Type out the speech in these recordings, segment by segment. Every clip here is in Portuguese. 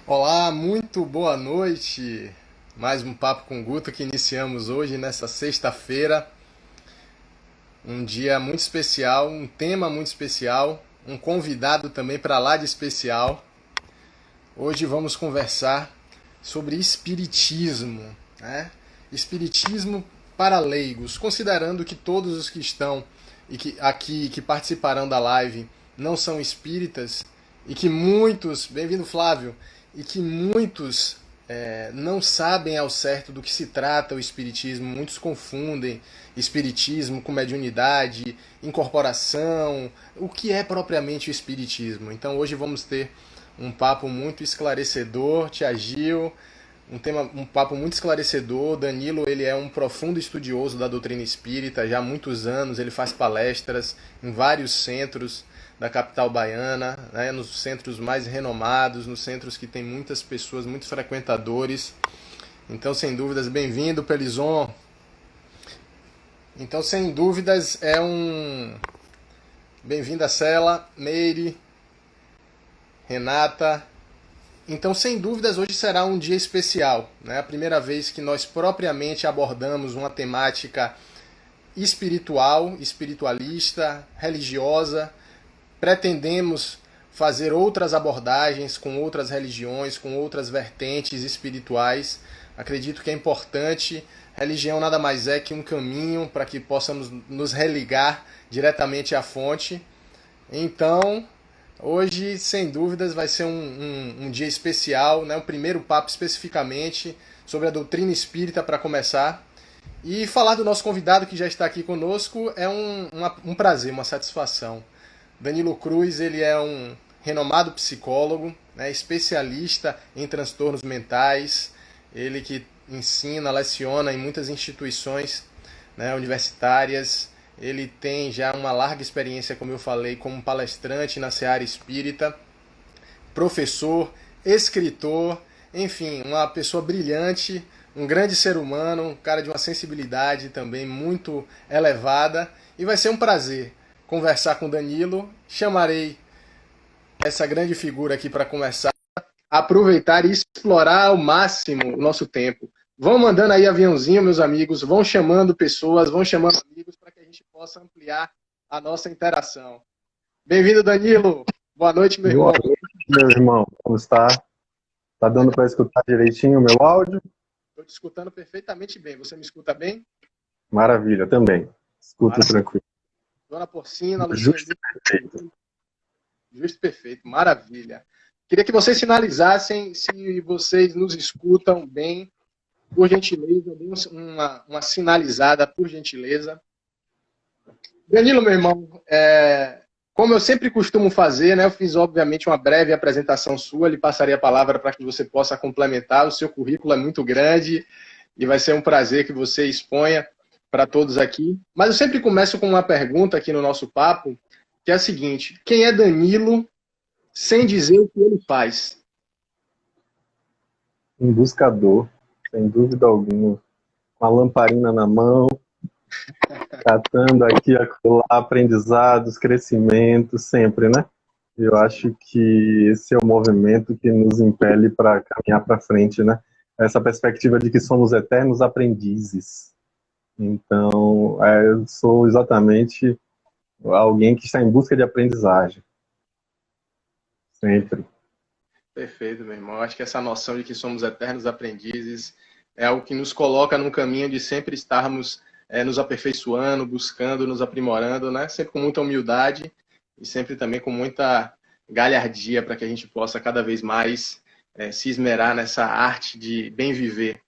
Olá, muito boa noite. Mais um Papo com Guto que iniciamos hoje, nessa sexta-feira. Um dia muito especial, um tema muito especial, um convidado também para lá de especial. Hoje vamos conversar sobre espiritismo, né? Espiritismo para leigos, considerando que todos os que estão e que participarão da live não são espíritas e que muitos, bem-vindo Flávio, e que muitos não sabem ao certo do que se trata o espiritismo, muitos confundem espiritismo com mediunidade, incorporação, o que é propriamente o espiritismo. Então hoje vamos ter um papo muito esclarecedor, Tia Gil, um papo muito esclarecedor. Danilo, ele é um profundo estudioso da doutrina espírita, já há muitos anos, ele faz palestras em vários centros da capital baiana, né, nos centros mais renomados, nos centros que tem muitas pessoas, muitos frequentadores. Então, sem dúvidas, bem-vindo, Pelizon. Então, sem dúvidas, é um... Bem-vinda, Cela, Meire, Renata. Então, sem dúvidas, hoje será um dia especial, né? A primeira vez que nós propriamente abordamos uma temática espiritual, espiritualista, religiosa. Pretendemos fazer outras abordagens com outras religiões, com outras vertentes espirituais. Acredito que é importante. Religião nada mais é que um caminho para que possamos nos religar diretamente à fonte. Então, hoje, sem dúvidas, vai ser um dia especial, né? O primeiro papo especificamente sobre a doutrina espírita para começar. E falar do nosso convidado que já está aqui conosco é um prazer, uma satisfação. Danilo Cruz, ele é um renomado psicólogo, né, especialista em transtornos mentais, ele que ensina, leciona em muitas instituições, né, universitárias. Ele tem já uma larga experiência, como eu falei, como palestrante na seara espírita, professor, escritor, enfim, uma pessoa brilhante, um grande ser humano, um cara de uma sensibilidade também muito elevada. E vai ser um prazer conversar com Danilo. Chamarei essa grande figura aqui para conversar, aproveitar e explorar ao máximo o nosso tempo. Vão mandando aí aviãozinho, meus amigos, vão chamando pessoas, vão chamando amigos para que a gente possa ampliar a nossa interação. Bem-vindo, Danilo. Boa noite, meu Boa irmão. noite, meu irmão. Como está? Tá dando para escutar direitinho o meu áudio? Estou te escutando perfeitamente bem. Você me escuta bem? Maravilha, também. Escuto Maravilha. tranquilo. Dona Porcina, Justo Luciano, e perfeito. justo perfeito. Maravilha. Queria que vocês sinalizassem se vocês nos escutam bem. Por gentileza, dê uma sinalizada, por gentileza. Danilo, meu irmão, como eu sempre costumo fazer, né, eu fiz, obviamente, uma breve apresentação sua, lhe passarei a palavra para que você possa complementar. O seu currículo é muito grande e vai ser um prazer que você exponha para todos aqui. Mas eu sempre começo com uma pergunta aqui no nosso papo, que é a seguinte: quem é Danilo sem dizer o que ele faz? Um buscador, sem dúvida alguma. Com a lamparina na mão, catando aqui, acolá, aprendizados, crescimento, sempre, né? Eu acho que esse é o movimento que nos impele para caminhar para frente, né? Essa perspectiva de que somos eternos aprendizes. Então, eu sou exatamente alguém que está em busca de aprendizagem, sempre. Perfeito, meu irmão. Acho que essa noção de que somos eternos aprendizes é algo que nos coloca num caminho de sempre estarmos nos aperfeiçoando, buscando, nos aprimorando, né? Sempre com muita humildade e sempre também com muita galhardia para que a gente possa cada vez mais se esmerar nessa arte de bem viver.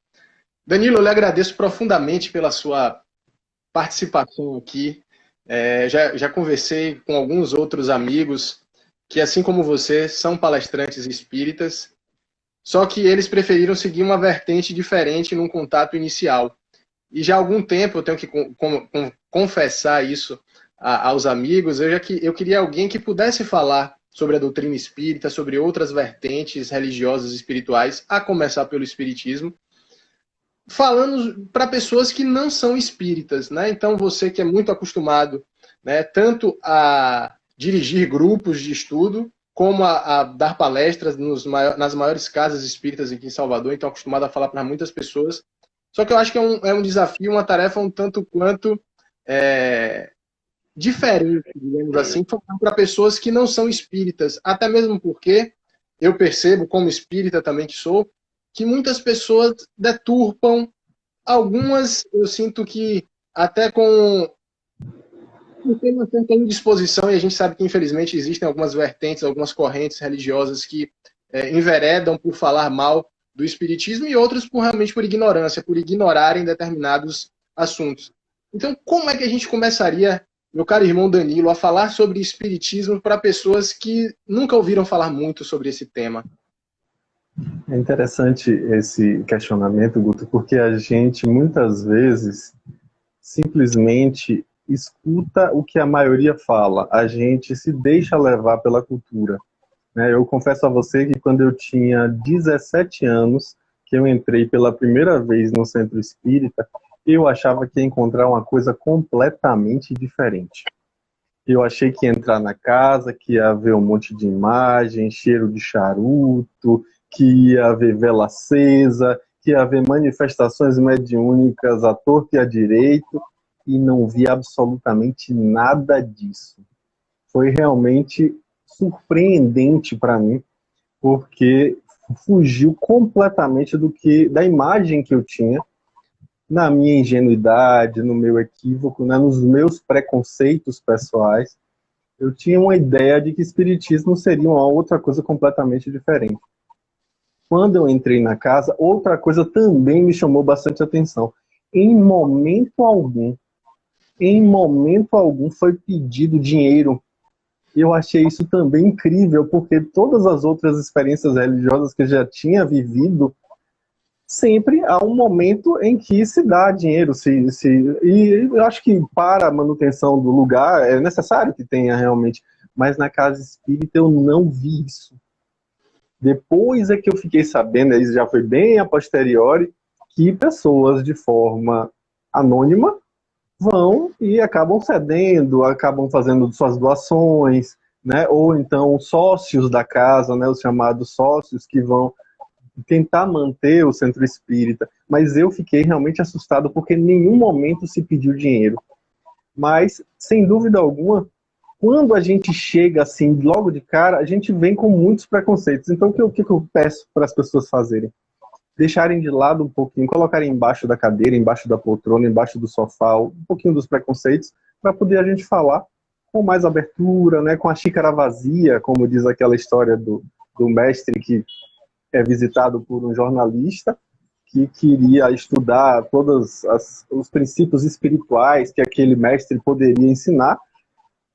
Danilo, eu lhe agradeço profundamente pela sua participação aqui. Já conversei com alguns outros amigos que, assim como você, são palestrantes espíritas, só que eles preferiram seguir uma vertente diferente num contato inicial. E já há algum tempo, eu tenho que confessar isso aos amigos, eu queria alguém que pudesse falar sobre a doutrina espírita, sobre outras vertentes religiosas e espirituais, a começar pelo espiritismo, falando para pessoas que não são espíritas, né? Então você que é muito acostumado, né, tanto a dirigir grupos de estudo, como a dar palestras nas maiores casas espíritas aqui em Salvador, então acostumado a falar para muitas pessoas. Só que eu acho que é um desafio, uma tarefa um tanto quanto diferente, digamos assim, para pessoas que não são espíritas. Até mesmo porque eu percebo, como espírita também que sou, que muitas pessoas deturpam. Algumas eu sinto que até tem uma certa indisposição, e a gente sabe que infelizmente existem algumas vertentes, algumas correntes religiosas que enveredam por falar mal do espiritismo e outras realmente por ignorância, por ignorarem determinados assuntos. Então, como é que a gente começaria, meu caro irmão Danilo, a falar sobre espiritismo para pessoas que nunca ouviram falar muito sobre esse tema? É interessante esse questionamento, Guto, porque a gente muitas vezes simplesmente escuta o que a maioria fala, a gente se deixa levar pela cultura. Eu confesso a você que quando eu tinha 17 anos, que eu entrei pela primeira vez no centro espírita, eu achava que ia encontrar uma coisa completamente diferente. Eu achei que ia entrar na casa, que ia ver um monte de imagem, cheiro de charuto, que ia haver vela acesa, que ia haver manifestações mediúnicas à torta e à direito, e não vi absolutamente nada disso. Foi realmente surpreendente para mim, porque fugiu completamente da imagem que eu tinha, na minha ingenuidade, no meu equívoco, nos meus preconceitos pessoais. Eu tinha uma ideia de que espiritismo seria uma outra coisa completamente diferente. Quando eu entrei na casa, outra coisa também me chamou bastante atenção. Em momento algum foi pedido dinheiro. Eu achei isso também incrível, porque todas as outras experiências religiosas que eu já tinha vivido, sempre há um momento em que se dá dinheiro. E eu acho que para a manutenção do lugar é necessário que tenha realmente, mas na casa espírita eu não vi isso. Depois é que eu fiquei sabendo, isso já foi bem a posteriori, que pessoas de forma anônima vão e acabam cedendo, acabam fazendo suas doações, ou então sócios da casa, os chamados sócios que vão tentar manter o centro espírita. Mas eu fiquei realmente assustado porque em nenhum momento se pediu dinheiro. Mas, sem dúvida alguma, quando a gente chega assim, logo de cara, a gente vem com muitos preconceitos. Então, o que eu peço para as pessoas fazerem? Deixarem de lado um pouquinho, colocarem embaixo da cadeira, embaixo da poltrona, embaixo do sofá, um pouquinho dos preconceitos, para poder a gente falar com mais abertura, com a xícara vazia, como diz aquela história do mestre que é visitado por um jornalista que queria estudar todos os princípios espirituais que aquele mestre poderia ensinar,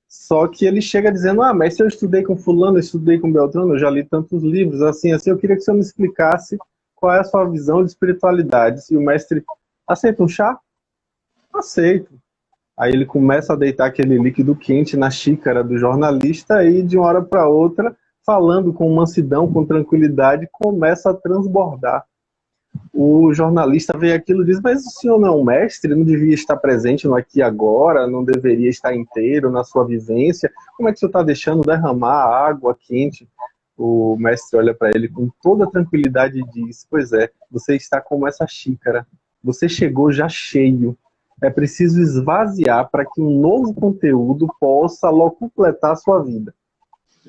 só que ele chega dizendo, mestre, eu estudei com fulano, eu estudei com Beltrano, eu já li tantos livros, assim, eu queria que você me explicasse qual é a sua visão de espiritualidade. E o mestre, aceita um chá? Aceito. Aí ele começa a deitar aquele líquido quente na xícara do jornalista e de uma hora para outra, falando com mansidão, com tranquilidade, começa a transbordar. O jornalista vê aquilo e diz, mas o senhor não é um mestre, não devia estar presente no aqui e agora, não deveria estar inteiro na sua vivência, como é que o senhor está deixando derramar água quente? O mestre olha para ele com toda tranquilidade e diz, pois é, você está como essa xícara, você chegou já cheio, é preciso esvaziar para que um novo conteúdo possa logo completar a sua vida.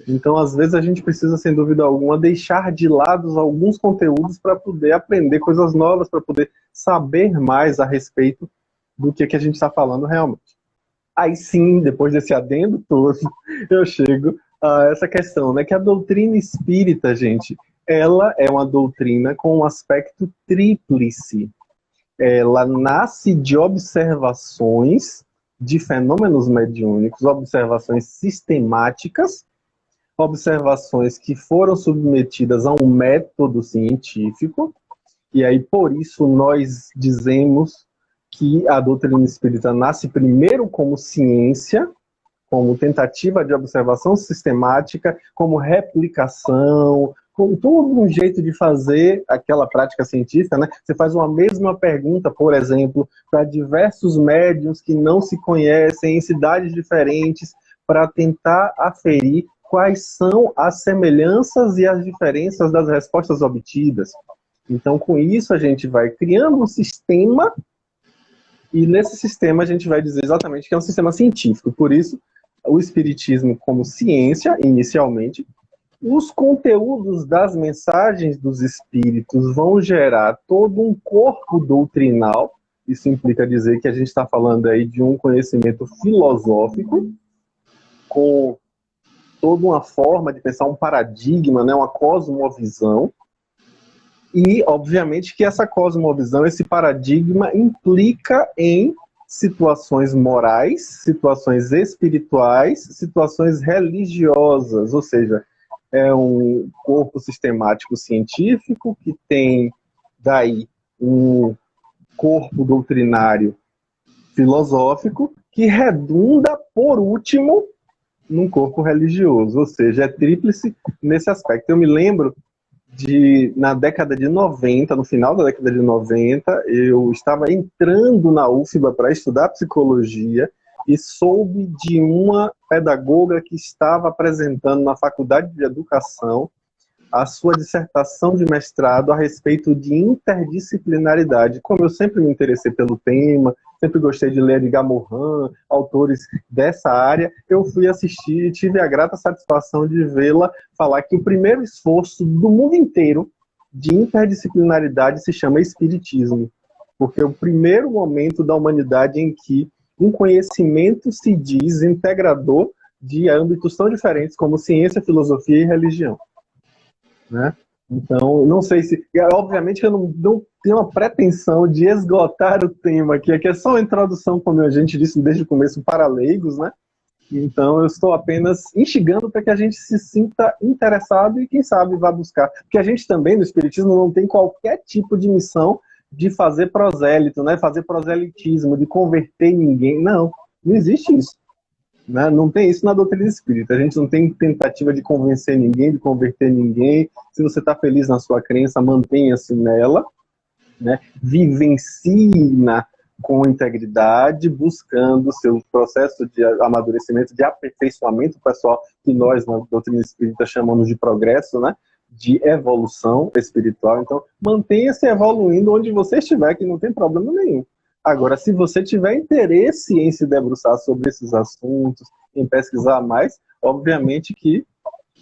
Então, às vezes, a gente precisa, sem dúvida alguma, deixar de lado alguns conteúdos para poder aprender coisas novas, para poder saber mais a respeito do que a gente está falando realmente. Aí sim, depois desse adendo todo, eu chego a essa questão, que a doutrina espírita, gente, ela é uma doutrina com um aspecto tríplice. Ela nasce de observações de fenômenos mediúnicos, observações sistemáticas, observações que foram submetidas a um método científico, e aí por isso nós dizemos que a doutrina espírita nasce primeiro como ciência, como tentativa de observação sistemática, como replicação, com todo um jeito de fazer aquela prática científica, Você faz uma mesma pergunta, por exemplo, para diversos médiuns que não se conhecem, em cidades diferentes, para tentar aferir quais são as semelhanças e as diferenças das respostas obtidas. Então, com isso, a gente vai criando um sistema, e nesse sistema a gente vai dizer exatamente que é um sistema científico. Por isso, o Espiritismo como ciência, inicialmente, os conteúdos das mensagens dos espíritos vão gerar todo um corpo doutrinal. Isso implica dizer que a gente está falando aí de um conhecimento filosófico, com toda uma forma de pensar, um paradigma, né, uma cosmovisão. E, obviamente, que essa cosmovisão, esse paradigma, implica em situações morais, situações espirituais, situações religiosas, ou seja, é um corpo sistemático científico que tem, daí, um corpo doutrinário filosófico que redunda, por último, num corpo religioso, ou seja, é tríplice nesse aspecto. Eu me lembro na década de 90, no final da década de 90, eu estava entrando na UFBA para estudar psicologia e soube de uma pedagoga que estava apresentando na Faculdade de Educação a sua dissertação de mestrado a respeito de interdisciplinaridade. Como eu sempre me interessei pelo tema, sempre gostei de ler Edgar Morin, autores dessa área, eu fui assistir e tive a grata satisfação de vê-la falar que o primeiro esforço do mundo inteiro de interdisciplinaridade se chama espiritismo, porque é o primeiro momento da humanidade em que um conhecimento se diz integrador de âmbitos tão diferentes como ciência, filosofia e religião. Né? Então, não sei se... Obviamente que eu não tenho uma pretensão de esgotar o tema aqui é só uma introdução, como a gente disse desde o começo, para leigos, né? Então, eu estou apenas instigando para que a gente se sinta interessado e, quem sabe, vá buscar. Porque a gente também, no Espiritismo, não tem qualquer tipo de missão de fazer prosélito, né? Fazer proselitismo, de converter ninguém. Não existe isso. Né? Não tem isso na doutrina espírita. A gente não tem tentativa de convencer ninguém, de converter ninguém. Se você está feliz na sua crença, mantenha-se nela, né? Vivencie com integridade, buscando seu processo de amadurecimento, de aperfeiçoamento pessoal, que nós na doutrina espírita chamamos de progresso, né? De evolução espiritual. Então, mantenha-se evoluindo onde você estiver, que não tem problema nenhum. Agora, se você tiver interesse em se debruçar sobre esses assuntos, em pesquisar mais, obviamente que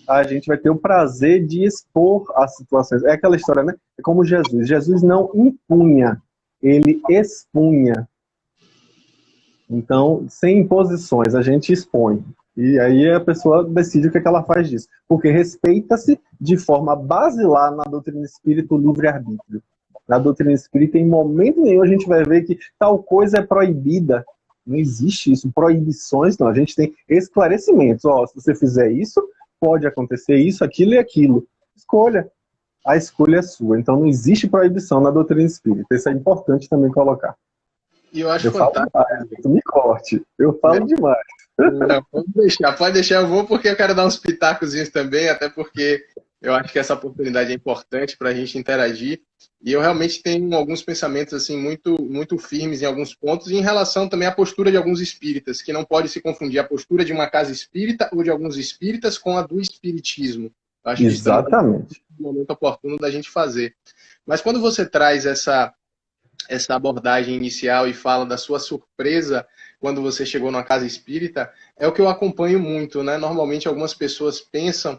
a gente vai ter o prazer de expor as situações. É aquela história, né? É como Jesus. Jesus não impunha, ele expunha. Então, sem imposições, a gente expõe. E aí a pessoa decide o que ela faz disso. Porque respeita-se de forma basilar na doutrina espírita o livre-arbítrio. Na doutrina espírita, em momento nenhum, a gente vai ver que tal coisa é proibida. Não existe isso. Proibições, não. A gente tem esclarecimentos. Ó, se você fizer isso, pode acontecer isso, aquilo e aquilo. Escolha. A escolha é sua. Então, não existe proibição na doutrina espírita. Isso é importante também colocar. E eu acho eu fantástico. Falo demais, tu me corte. Eu falo demais. Não, pode deixar. Eu vou porque eu quero dar uns pitacozinhos também, até porque eu acho que essa oportunidade é importante para a gente interagir. E eu realmente tenho alguns pensamentos assim muito firmes em alguns pontos, e em relação também à postura de alguns espíritas, que não pode se confundir a postura de uma casa espírita ou de alguns espíritas com a do espiritismo. Eu acho Exatamente. Que isso é um momento oportuno da gente fazer. Mas quando você traz essa abordagem inicial e fala da sua surpresa quando você chegou numa casa espírita, é o que eu acompanho muito, né? Normalmente algumas pessoas pensam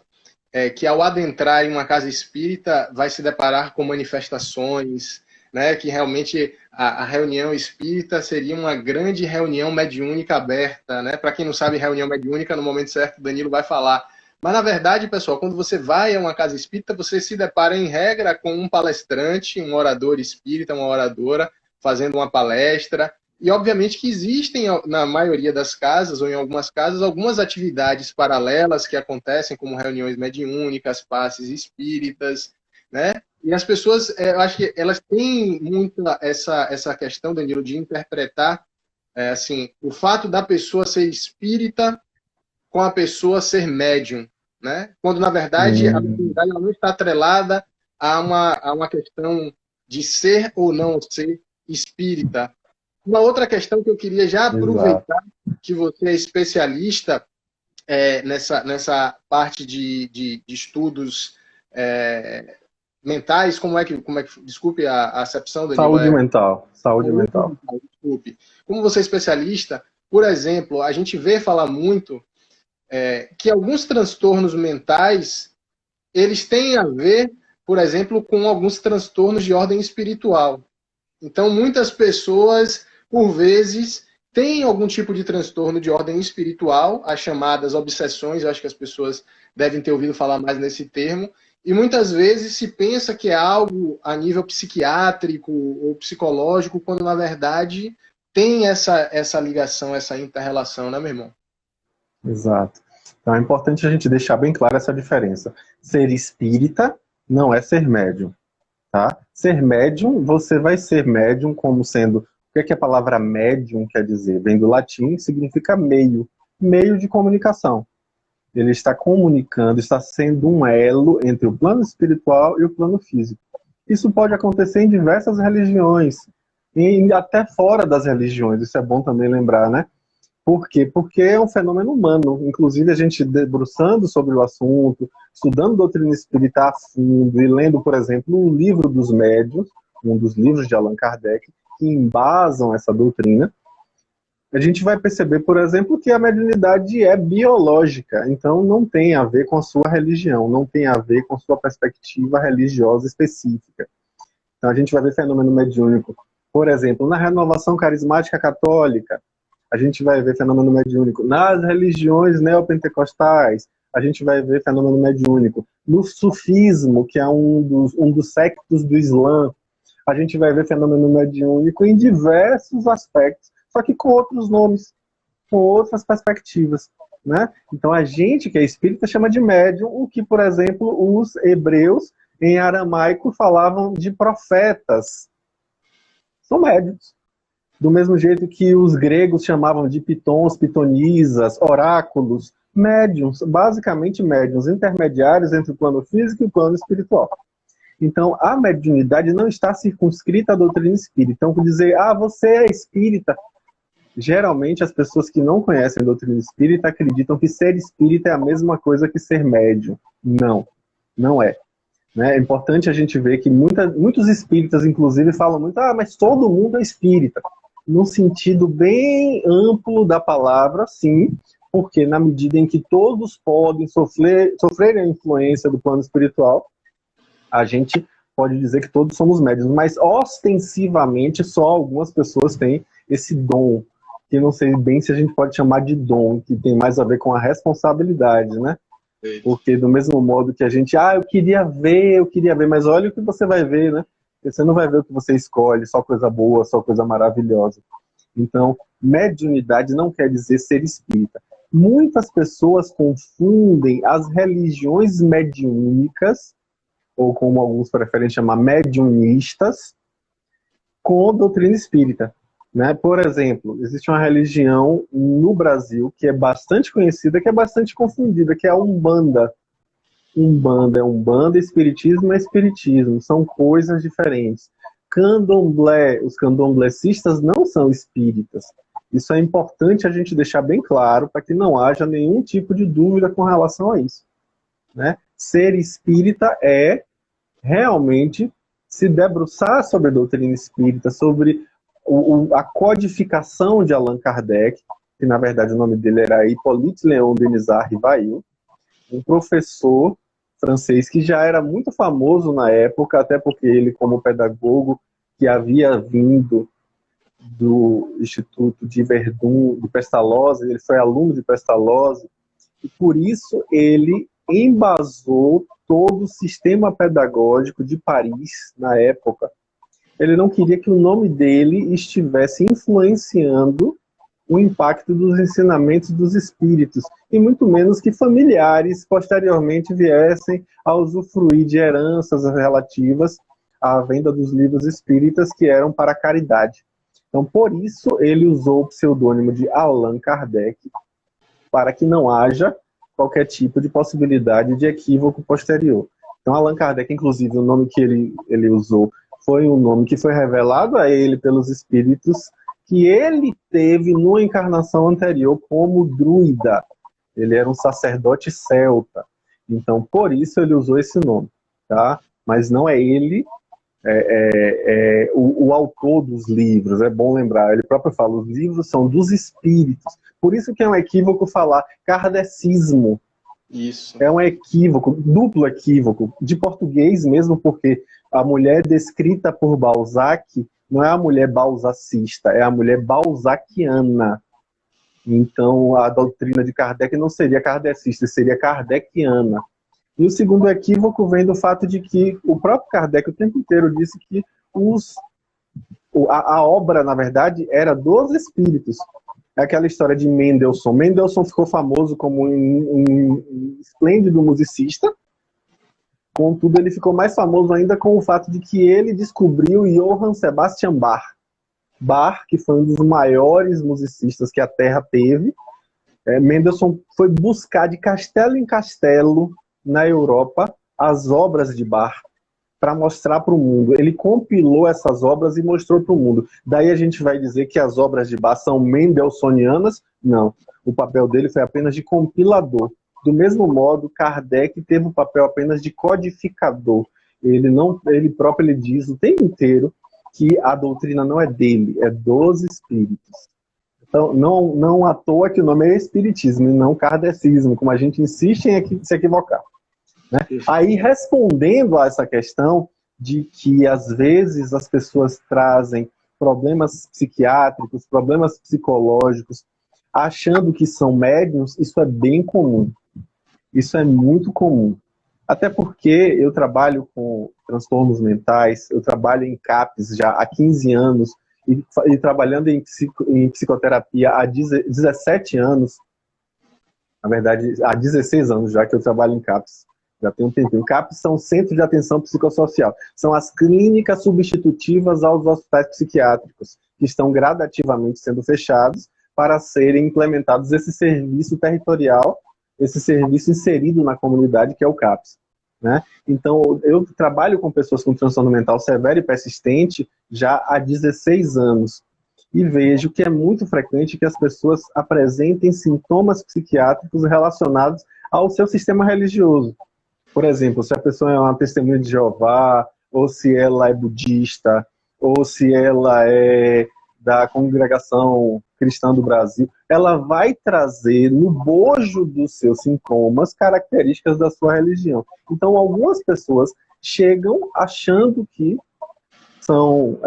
que ao adentrar em uma casa espírita vai se deparar com manifestações, né? Que realmente a reunião espírita seria uma grande reunião mediúnica aberta, né? Para quem não sabe, reunião mediúnica, no momento certo, Danilo vai falar. Mas, na verdade, pessoal, quando você vai a uma casa espírita, você se depara, em regra, com um palestrante, um orador espírita, uma oradora, fazendo uma palestra. E, obviamente, que existem, na maioria das casas, ou em algumas casas, algumas atividades paralelas que acontecem, como reuniões mediúnicas, passes espíritas, né? E as pessoas, eu acho que elas têm muito essa questão, Danilo, de interpretar, assim, o fato da pessoa ser espírita com a pessoa ser médium, né? Quando, na verdade, a mediunidade não está atrelada a uma questão de ser ou não ser espírita. Uma outra questão que eu queria já aproveitar, que você é especialista, nessa parte de estudos mentais, como é que, desculpe a acepção, Danilo. Saúde mental. Saúde mental. Desculpe. Como você é especialista, por exemplo, a gente vê falar muito que alguns transtornos mentais, eles têm a ver, por exemplo, com alguns transtornos de ordem espiritual. Então, muitas pessoas, por vezes, têm algum tipo de transtorno de ordem espiritual, as chamadas obsessões, eu acho que as pessoas devem ter ouvido falar mais nesse termo, e muitas vezes se pensa que é algo a nível psiquiátrico ou psicológico, quando na verdade tem essa ligação, essa inter-relação, né, meu irmão? Exato. Então é importante a gente deixar bem clara essa diferença. Ser espírita não é ser médium, tá? Ser médium, você vai ser médium como sendo... O que a palavra médium quer dizer? Vem do latim, significa meio. Meio de comunicação. Ele está comunicando, está sendo um elo entre o plano espiritual e o plano físico. Isso pode acontecer em diversas religiões, e até fora das religiões, isso é bom também lembrar, né? Por quê? Porque é um fenômeno humano. Inclusive, a gente debruçando sobre o assunto, estudando doutrina espírita a fundo e lendo, por exemplo, o Livro dos Médiuns, um dos livros de Allan Kardec, que embasam essa doutrina, a gente vai perceber, por exemplo, que a mediunidade é biológica, então não tem a ver com a sua religião, não tem a ver com a sua perspectiva religiosa específica. Então a gente vai ver fenômeno mediúnico, por exemplo, na renovação carismática católica, a gente vai ver fenômeno mediúnico nas religiões neopentecostais, a gente vai ver fenômeno mediúnico no sufismo, que é um dos sectos do Islã, a gente vai ver fenômeno mediúnico em diversos aspectos, só que com outros nomes, com outras perspectivas, né? Então a gente que é espírita chama de médium, o que, por exemplo, os hebreus em aramaico falavam de profetas. São médiums. Do mesmo jeito que os gregos chamavam de pitons, pitonisas, oráculos, médiums, basicamente médiums intermediários entre o plano físico e o plano espiritual. Então, a mediunidade não está circunscrita à doutrina espírita. Então, dizer, você é espírita, geralmente as pessoas que não conhecem a doutrina espírita acreditam que ser espírita é a mesma coisa que ser médium. Não, não é. É importante a gente ver que muitos espíritas, inclusive, falam muito, mas todo mundo é espírita. Num sentido bem amplo da palavra, sim, porque na medida em que todos podem sofrer a influência do plano espiritual, a gente pode dizer que todos somos médiuns, mas ostensivamente só algumas pessoas têm esse dom, que não sei bem se a gente pode chamar de dom, que tem mais a ver com a responsabilidade, né? Porque do mesmo modo que a gente, eu queria ver, mas olha o que você vai ver, né? Você não vai ver o que você escolhe, só coisa boa, só coisa maravilhosa. Então, mediunidade não quer dizer ser espírita. Muitas pessoas confundem as religiões mediúnicas, ou como alguns preferem chamar mediunistas, com doutrina espírita. Né? Por exemplo, existe uma religião no Brasil que é bastante conhecida, que é bastante confundida, que é a Umbanda. Umbanda, espiritismo é espiritismo, são coisas diferentes. Candomblé, os candomblecistas não são espíritas. Isso é importante a gente deixar bem claro para que não haja nenhum tipo de dúvida com relação a isso. Né? Ser espírita é realmente se debruçar sobre a doutrina espírita, sobre a codificação de Allan Kardec, que na verdade o nome dele era Hippolyte Léon Denisard Rivail, um professor francês que já era muito famoso na época, até porque ele, como pedagogo que havia vindo do Instituto de Verdun, de Pestalozzi, ele foi aluno de Pestalozzi, e por isso ele embasou todo o sistema pedagógico de Paris na época. Ele não queria que o nome dele estivesse influenciando o impacto dos ensinamentos dos espíritos, e muito menos que familiares posteriormente viessem a usufruir de heranças relativas à venda dos livros espíritas que eram para a caridade. Então, por isso, ele usou o pseudônimo de Allan Kardec, para que não haja qualquer tipo de possibilidade de equívoco posterior. Então, Allan Kardec, inclusive, o nome que ele usou foi um nome que foi revelado a ele pelos espíritos que ele teve numa encarnação anterior como druida. Ele era um sacerdote celta. Então, por isso ele usou esse nome, tá? Mas não é ele o autor dos livros, é bom lembrar. Ele próprio fala, os livros são dos espíritos. Por isso que é um equívoco falar kardecismo. Isso. É um equívoco, duplo equívoco, de português mesmo, porque a mulher descrita por Balzac não é a mulher balzacista, é a mulher balzaquiana. Então, a doutrina de Kardec não seria kardecista, seria kardeciana. E o segundo equívoco vem do fato de que o próprio Kardec o tempo inteiro disse que a obra, na verdade, era dos espíritos. É aquela história de Mendelssohn. Mendelssohn ficou famoso como um esplêndido musicista, contudo, ele ficou mais famoso ainda com o fato de que ele descobriu Johann Sebastian Bach. Bach, que foi um dos maiores musicistas que a Terra teve. Mendelssohn foi buscar de castelo em castelo na Europa as obras de Bach para mostrar para o mundo. Ele compilou essas obras e mostrou para o mundo. Daí a gente vai dizer que as obras de Bach são mendelssohnianas? Não. O papel dele foi apenas de compilador. Do mesmo modo, Kardec teve o papel apenas de codificador. Ele próprio diz o tempo inteiro que a doutrina não é dele, é dos espíritos. Então, não à toa que o nome é espiritismo e não kardecismo, como a gente insiste em se equivocar. Né? Aí, respondendo a essa questão de que, às vezes, as pessoas trazem problemas psiquiátricos, problemas psicológicos, achando que são médiums, isso é bem comum. Isso é muito comum. Até porque eu trabalho com transtornos mentais, eu trabalho em CAPS já há 15 anos e trabalhando em psicoterapia há 17 anos, na verdade, há 16 anos já que eu trabalho em CAPS. Já tem um tempinho. CAPS são Centros de Atenção Psicossocial. São as clínicas substitutivas aos hospitais psiquiátricos, que estão gradativamente sendo fechados para serem implementados esse serviço territorial, esse serviço inserido na comunidade, que é o CAPS. Né? Então, eu trabalho com pessoas com transtorno mental severo e persistente já há 16 anos. E vejo que é muito frequente que as pessoas apresentem sintomas psiquiátricos relacionados ao seu sistema religioso. Por exemplo, se a pessoa é uma testemunha de Jeová, ou se ela é budista, ou se ela é da congregação cristã do Brasil, ela vai trazer no bojo dos seus sintomas características da sua religião. Então, algumas pessoas chegam achando que são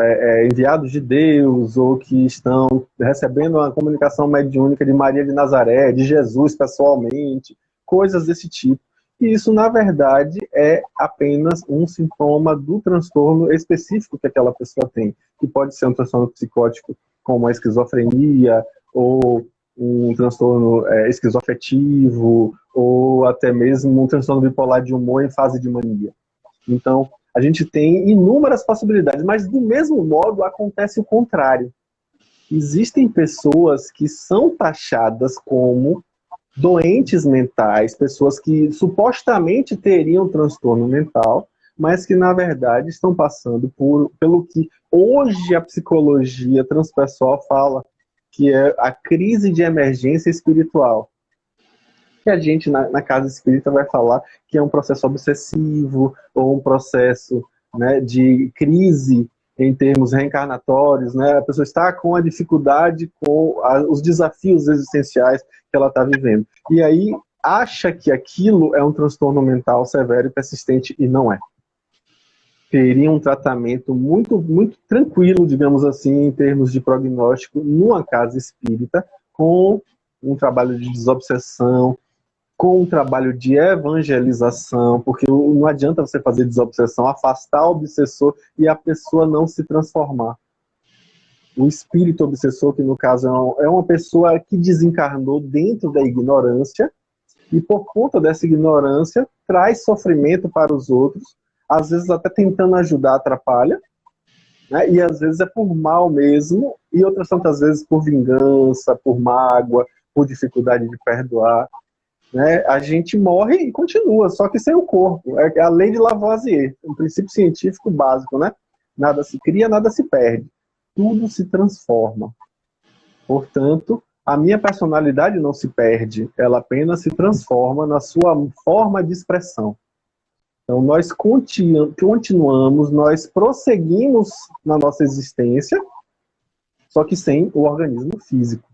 enviados de Deus, ou que estão recebendo uma comunicação mediúnica de Maria de Nazaré, de Jesus pessoalmente, coisas desse tipo. E isso, na verdade, é apenas um sintoma do transtorno específico que aquela pessoa tem, que pode ser um transtorno psicótico, como a esquizofrenia, ou um transtorno esquizoafetivo, ou até mesmo um transtorno bipolar de humor em fase de mania. Então, a gente tem inúmeras possibilidades, mas do mesmo modo acontece o contrário. Existem pessoas que são taxadas como doentes mentais, pessoas que supostamente teriam transtorno mental, mas que na verdade estão passando pelo que hoje a psicologia transpessoal fala, que é a crise de emergência espiritual. Que a gente na casa espírita vai falar que é um processo obsessivo ou um processo, né, de crise em termos reencarnatórios, né? A pessoa está com a dificuldade, com os desafios existenciais que ela está vivendo. E aí acha que aquilo é um transtorno mental severo e persistente, e não é. Teria um tratamento muito, muito tranquilo, digamos assim, em termos de prognóstico, numa casa espírita, com um trabalho de desobsessão, com um trabalho de evangelização, porque não adianta você fazer desobsessão, afastar o obsessor e a pessoa não se transformar. O espírito obsessor, que no caso é uma pessoa que desencarnou dentro da ignorância, e por conta dessa ignorância traz sofrimento para os outros, às vezes até tentando ajudar atrapalha, né? E às vezes é por mal mesmo, e outras tantas vezes por vingança, por mágoa, por dificuldade de perdoar. Né? A gente morre e continua, só que sem o corpo. É a lei de Lavoisier, um princípio científico básico, né? Nada se cria, nada se perde. Tudo se transforma. Portanto, A minha personalidade não se perde, ela apenas se transforma na sua forma de expressão. Então, nós continuamos, nós prosseguimos na nossa existência, só que sem o organismo físico,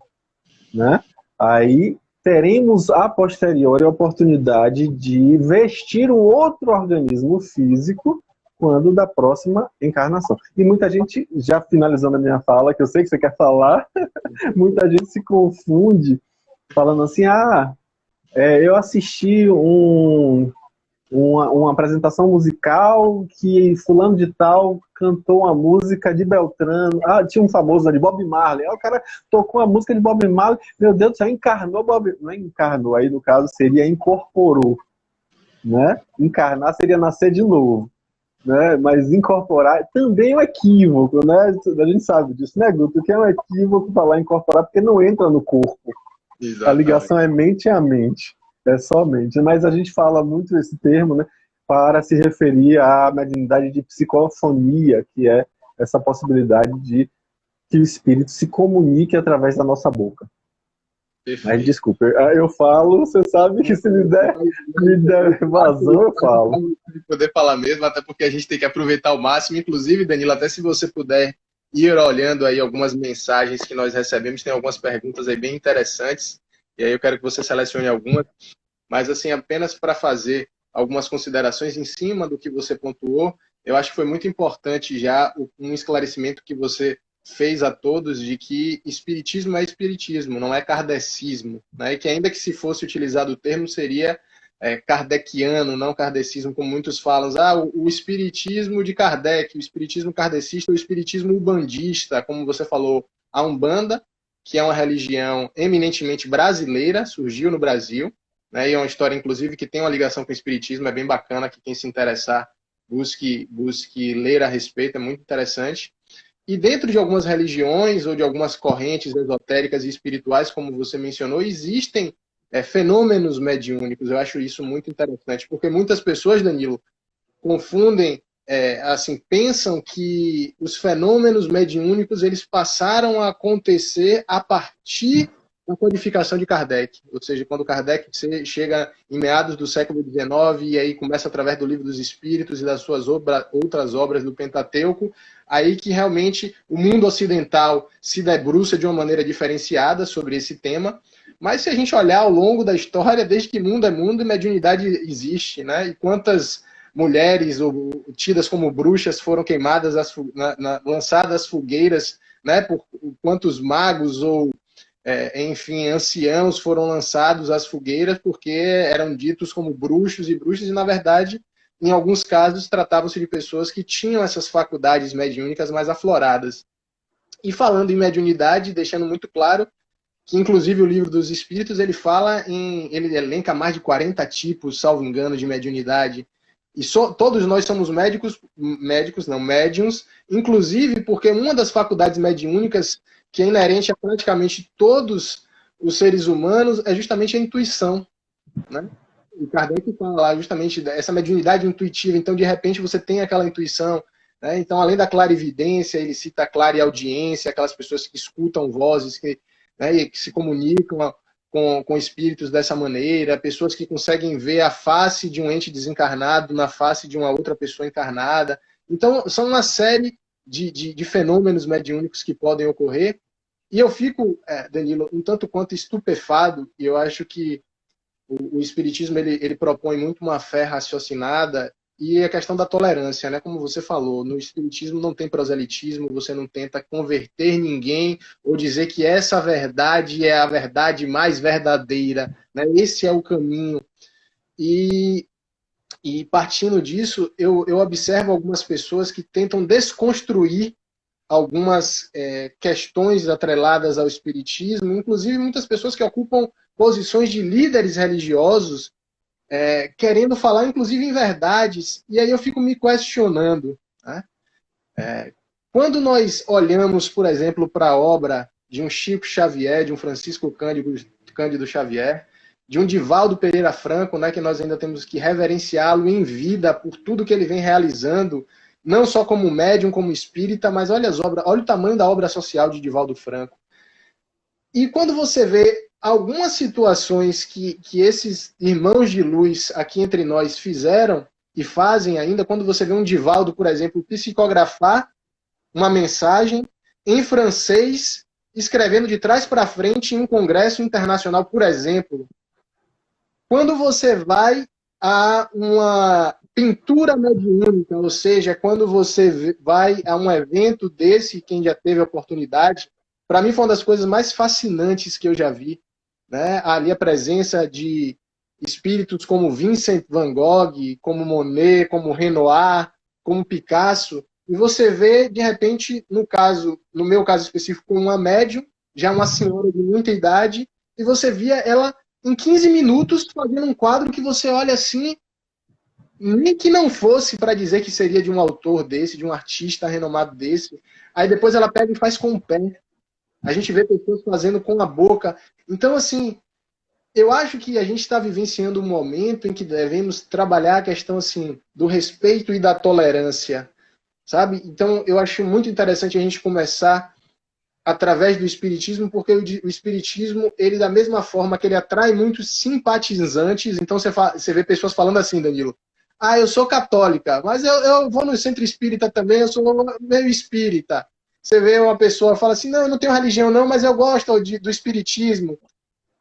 né? Aí teremos a posteriori a oportunidade de vestir um outro organismo físico quando da próxima encarnação. E muita gente, já finalizando a minha fala, que eu sei que você quer falar, muita gente se confunde falando assim, eu assisti uma apresentação musical que fulano de tal cantou uma música de Beltrano. Tinha um famoso de Bob Marley. O cara tocou a música de Bob Marley. Meu Deus do céu, encarnou Bob... Não é encarnou, aí no caso seria incorporou. Né? Encarnar seria nascer de novo. Né? Mas incorporar também é um equívoco. Né? A gente sabe disso, né, Guto? Que é um equívoco falar incorporar porque não entra no corpo. Exatamente. A ligação é mente a mente. É somente, mas a gente fala muito esse termo, né, para se referir à mediunidade de psicofonia, que é essa possibilidade de que o espírito se comunique através da nossa boca. Perfeito. Mas desculpa, eu falo, você sabe que se me der vazão, eu falo. Poder falar mesmo, até porque a gente tem que aproveitar ao máximo, inclusive, Danilo, até se você puder ir olhando aí algumas mensagens que nós recebemos, tem algumas perguntas aí bem interessantes. E aí eu quero que você selecione algumas, mas assim, apenas para fazer algumas considerações em cima do que você pontuou, eu acho que foi muito importante já um esclarecimento que você fez a todos de que espiritismo é espiritismo, não é kardecismo, né? E que ainda que se fosse utilizado o termo seria kardeciano, não kardecismo, como muitos falam, o espiritismo de Kardec, o espiritismo kardecista, o espiritismo ubandista, como você falou, a Umbanda, que é uma religião eminentemente brasileira, surgiu no Brasil, né, e é uma história, inclusive, que tem uma ligação com o espiritismo, é bem bacana, que quem se interessar busque ler a respeito, é muito interessante. E dentro de algumas religiões ou de algumas correntes esotéricas e espirituais, como você mencionou, existem fenômenos mediúnicos. Eu acho isso muito interessante, porque muitas pessoas, Danilo, confundem, pensam que os fenômenos mediúnicos eles passaram a acontecer a partir da codificação de Kardec. Ou seja, quando Kardec chega em meados do século XIX e aí começa através do Livro dos Espíritos e das suas outras obras do Pentateuco, aí que realmente o mundo ocidental se debruça de uma maneira diferenciada sobre esse tema. Mas se a gente olhar ao longo da história, desde que mundo é mundo, mediunidade existe, né? E quantas mulheres ou tidas como bruxas foram queimadas, lançadas às fogueiras, né? Por quantos magos ou, enfim, anciãos foram lançados às fogueiras porque eram ditos como bruxos e bruxas e, na verdade, em alguns casos, tratavam-se de pessoas que tinham essas faculdades mediúnicas mais afloradas. E falando em mediunidade, deixando muito claro que, inclusive, o Livro dos Espíritos, ele elenca mais de 40 tipos, salvo engano, de mediunidade. E todos nós somos médiuns, inclusive porque uma das faculdades mediúnicas que é inerente a praticamente todos os seres humanos é justamente a intuição, né? E Kardec fala lá justamente essa mediunidade intuitiva, então de repente você tem aquela intuição, né? Então além da clarividência, ele cita a clareaudiência, aquelas pessoas que escutam vozes, né, que se comunicam com espíritos dessa maneira, pessoas que conseguem ver a face de um ente desencarnado na face de uma outra pessoa encarnada. Então são uma série de fenômenos mediúnicos que podem ocorrer, e eu fico, Danilo, um tanto quanto estupefado, e eu acho que o Espiritismo ele propõe muito uma fé raciocinada e a questão da tolerância, né? Como você falou, no Espiritismo não tem proselitismo, você não tenta converter ninguém ou dizer que essa verdade é a verdade mais verdadeira, né? Esse é o caminho. E partindo disso, eu observo algumas pessoas que tentam desconstruir algumas questões atreladas ao Espiritismo, inclusive muitas pessoas que ocupam posições de líderes religiosos, querendo falar, inclusive, em verdades. E aí eu fico me questionando, né? Quando nós olhamos, por exemplo, para a obra de um Chico Xavier, de um Francisco Cândido Xavier, de um Divaldo Pereira Franco, né, que nós ainda temos que reverenciá-lo em vida por tudo que ele vem realizando, não só como médium, como espírita, mas olha o tamanho da obra social de Divaldo Franco. E quando você vê algumas situações que esses irmãos de luz aqui entre nós fizeram e fazem ainda, quando você vê um Divaldo, por exemplo, psicografar uma mensagem em francês, escrevendo de trás para frente em um congresso internacional, por exemplo. Quando você vai a uma pintura mediúnica, ou seja, quando você vai a um evento desse, quem já teve a oportunidade, para mim foi uma das coisas mais fascinantes que eu já vi, né? Ali a presença de espíritos como Vincent van Gogh, como Monet, como Renoir, como Picasso, e você vê, de repente, no meu caso específico, uma médium, já uma senhora de muita idade, e você via ela em 15 minutos fazendo um quadro que você olha assim, nem que não fosse para dizer que seria de um autor desse, de um artista renomado desse. Aí depois ela pega e faz com o pé. A gente vê pessoas fazendo com a boca. Então, assim, eu acho que a gente está vivenciando um momento em que devemos trabalhar a questão assim do respeito e da tolerância, sabe? Então, eu acho muito interessante a gente começar através do espiritismo, porque o espiritismo, ele da mesma forma que ele atrai muitos simpatizantes, então você vê pessoas falando assim, Danilo, ah, eu sou católica, mas eu vou no centro espírita também, eu sou meio espírita. Você vê uma pessoa fala assim, não, eu não tenho religião não, mas eu gosto do espiritismo.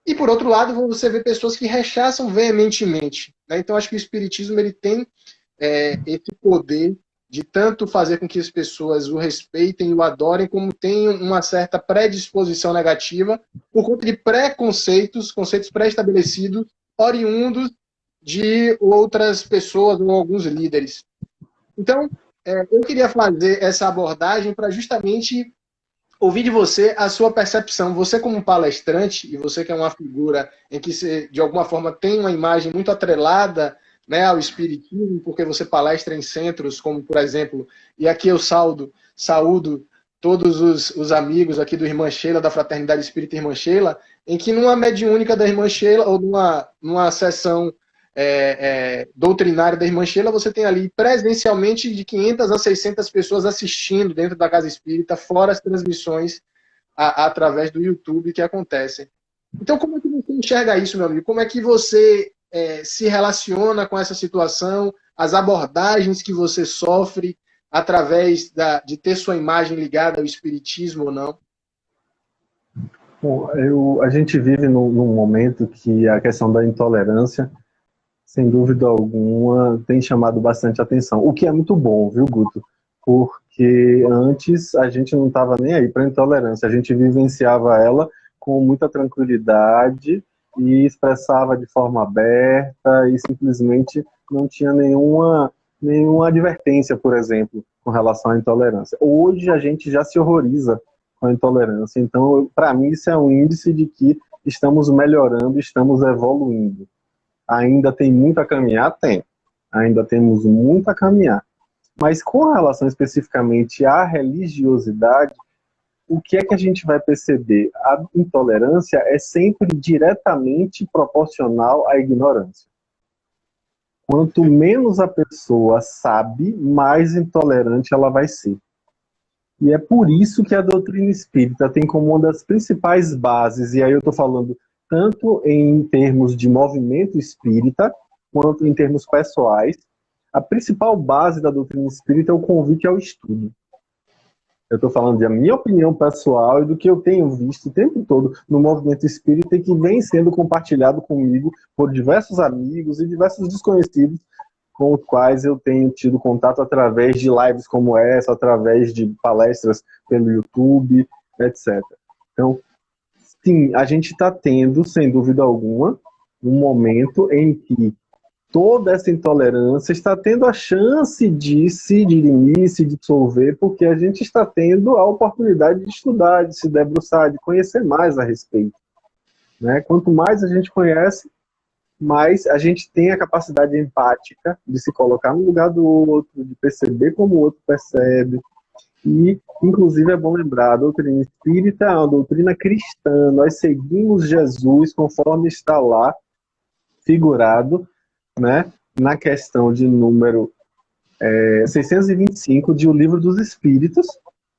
E por outro lado, você vê pessoas que rechaçam veementemente, né? Então acho que o espiritismo ele tem esse poder de tanto fazer com que as pessoas o respeitem e o adorem, como tem uma certa predisposição negativa por conta de preconceitos, conceitos pré-estabelecidos, oriundos de outras pessoas ou alguns líderes. Então, eu queria fazer essa abordagem para justamente ouvir de você a sua percepção. Você como palestrante, e você que é uma figura em que você, de alguma forma, tem uma imagem muito atrelada, né, ao espiritismo, porque você palestra em centros como, por exemplo, e aqui eu saúdo todos os amigos aqui do Irmã Sheila, da Fraternidade Espírita Irmã Sheila, em que numa mediúnica da Irmã Sheila, ou numa sessão doutrinária da Irmã Sheila, você tem ali presencialmente de 500 a 600 pessoas assistindo dentro da Casa Espírita, fora as transmissões através do YouTube que acontecem. Então, como é que você enxerga isso, meu amigo? Como é que você se relaciona com essa situação, as abordagens que você sofre através de ter sua imagem ligada ao espiritismo ou não? Bom, a gente vive num momento que a questão da intolerância, sem dúvida alguma, tem chamado bastante atenção. O que é muito bom, viu, Guto? Porque antes a gente não estava nem aí para a intolerância, a gente vivenciava ela com muita tranquilidade e expressava de forma aberta e simplesmente não tinha nenhuma advertência, por exemplo, com relação à intolerância. Hoje a gente já se horroriza com a intolerância, então, para mim, isso é um índice de que estamos melhorando, estamos evoluindo. Ainda tem muito a caminhar? Tem. Ainda temos muito a caminhar. Mas com relação especificamente à religiosidade, o que é que a gente vai perceber? A intolerância é sempre diretamente proporcional à ignorância. Quanto menos a pessoa sabe, mais intolerante ela vai ser. E é por isso que a doutrina espírita tem como uma das principais bases, e aí eu estou falando tanto em termos de movimento espírita, quanto em termos pessoais, a principal base da doutrina espírita é o convite ao estudo. Eu estou falando da minha opinião pessoal e do que eu tenho visto o tempo todo no movimento espírita e que vem sendo compartilhado comigo por diversos amigos e diversos desconhecidos com os quais eu tenho tido contato através de lives como essa, através de palestras pelo YouTube, etc. Então, sim, a gente está tendo, sem dúvida alguma, um momento em que toda essa intolerância está tendo a chance de se dirimir, se dissolver, porque a gente está tendo a oportunidade de estudar, de se debruçar, de conhecer mais a respeito. Né? Quanto mais a gente conhece, mais a gente tem a capacidade empática de se colocar no lugar do outro, de perceber como o outro percebe. E, inclusive, é bom lembrar, a doutrina espírita é uma doutrina cristã. Nós seguimos Jesus conforme está lá, figurado, né, na questão de número 625 de O Livro dos Espíritos,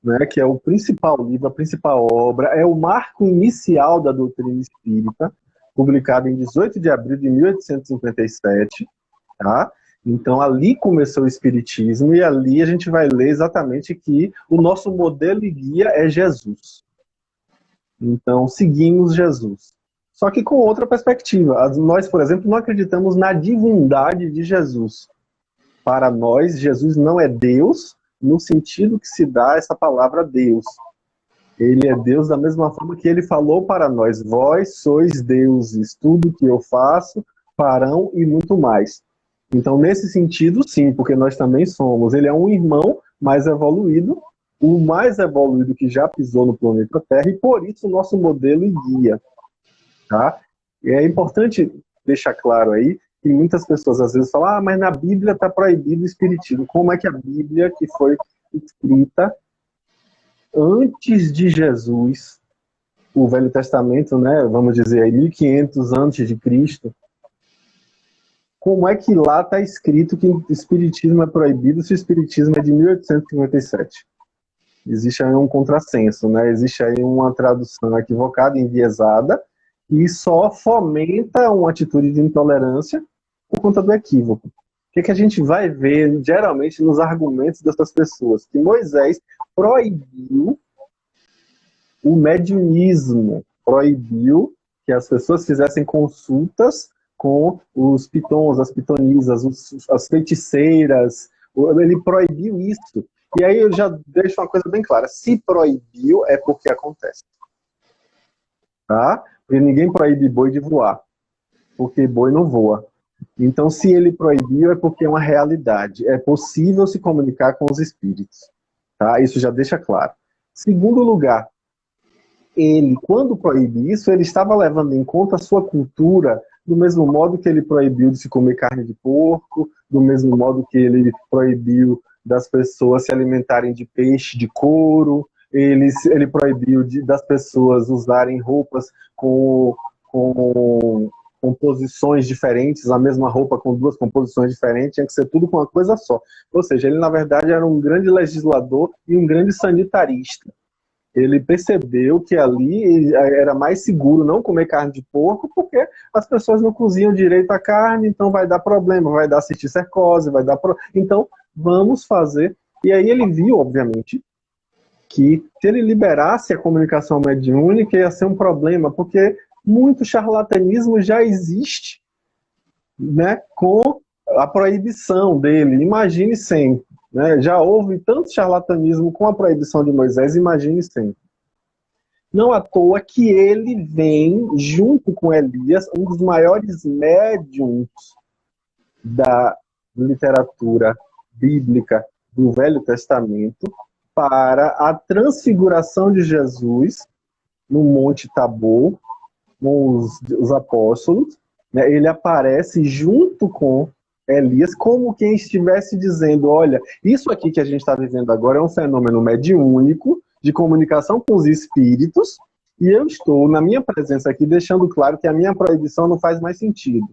né, que é o principal livro, a principal obra, é o marco inicial da doutrina espírita, publicado em 18 de abril de 1857, tá? Então, ali começou o Espiritismo, e ali a gente vai ler exatamente que o nosso modelo e guia é Jesus. Então, seguimos Jesus. Só que com outra perspectiva. Nós, por exemplo, não acreditamos na divindade de Jesus. Para nós, Jesus não é Deus, no sentido que se dá essa palavra Deus. Ele é Deus da mesma forma que ele falou para nós: vós sois deuses, tudo que eu faço farão e muito mais. Então, nesse sentido, sim, porque nós também somos. Ele é um irmão mais evoluído, o mais evoluído que já pisou no planeta Terra, e por isso o nosso modelo e guia. Tá? E é importante deixar claro aí que muitas pessoas às vezes falam: mas na Bíblia está proibido o espiritismo. Como é que a Bíblia, que foi escrita antes de Jesus, o Velho Testamento, né, vamos dizer aí, 1500 antes de Cristo, como é que lá está escrito que o espiritismo é proibido se o espiritismo é de 1857? Existe aí um contrassenso, né? Existe aí uma tradução equivocada, enviesada, e só fomenta uma atitude de intolerância por conta do equívoco. O que a gente vai ver, geralmente, nos argumentos dessas pessoas? Que Moisés proibiu o mediunismo, proibiu que as pessoas fizessem consultas com os pitons, as pitonisas, as feiticeiras. Ele proibiu isso. E aí eu já deixo uma coisa bem clara: se proibiu, é porque acontece. Tá? Porque ninguém proíbe boi de voar, porque boi não voa. Então, se ele proibiu, é porque é uma realidade. É possível se comunicar com os espíritos. Tá? Isso já deixa claro. Segundo lugar, ele, quando proíbe isso, ele estava levando em conta a sua cultura, do mesmo modo que ele proibiu de se comer carne de porco, do mesmo modo que ele proibiu das pessoas se alimentarem de peixe, de couro, ele proibiu das pessoas usarem roupas com composições diferentes, a mesma roupa com duas composições diferentes, tinha que ser tudo com uma coisa só. Ou seja, ele na verdade era um grande legislador e um grande sanitarista. Ele percebeu que ali era mais seguro não comer carne de porco, porque as pessoas não cozinham direito a carne, então vai dar problema, vai dar cisticercose, vai dar então vamos fazer. E aí ele viu, obviamente, que se ele liberasse a comunicação mediúnica ia ser um problema, porque muito charlatanismo já existe, né, com a proibição dele. Imagine sem. Né? Já houve tanto charlatanismo com a proibição de Moisés, imagine sem. Não à toa que ele vem, junto com Elias, um dos maiores médiums da literatura bíblica do Velho Testamento, para a transfiguração de Jesus no Monte Tabor, com os apóstolos. Né? Ele aparece junto com Elias, como quem estivesse dizendo: olha, isso aqui que a gente está vivendo agora é um fenômeno mediúnico, de comunicação com os espíritos, e eu estou, na minha presença aqui, deixando claro que a minha proibição não faz mais sentido.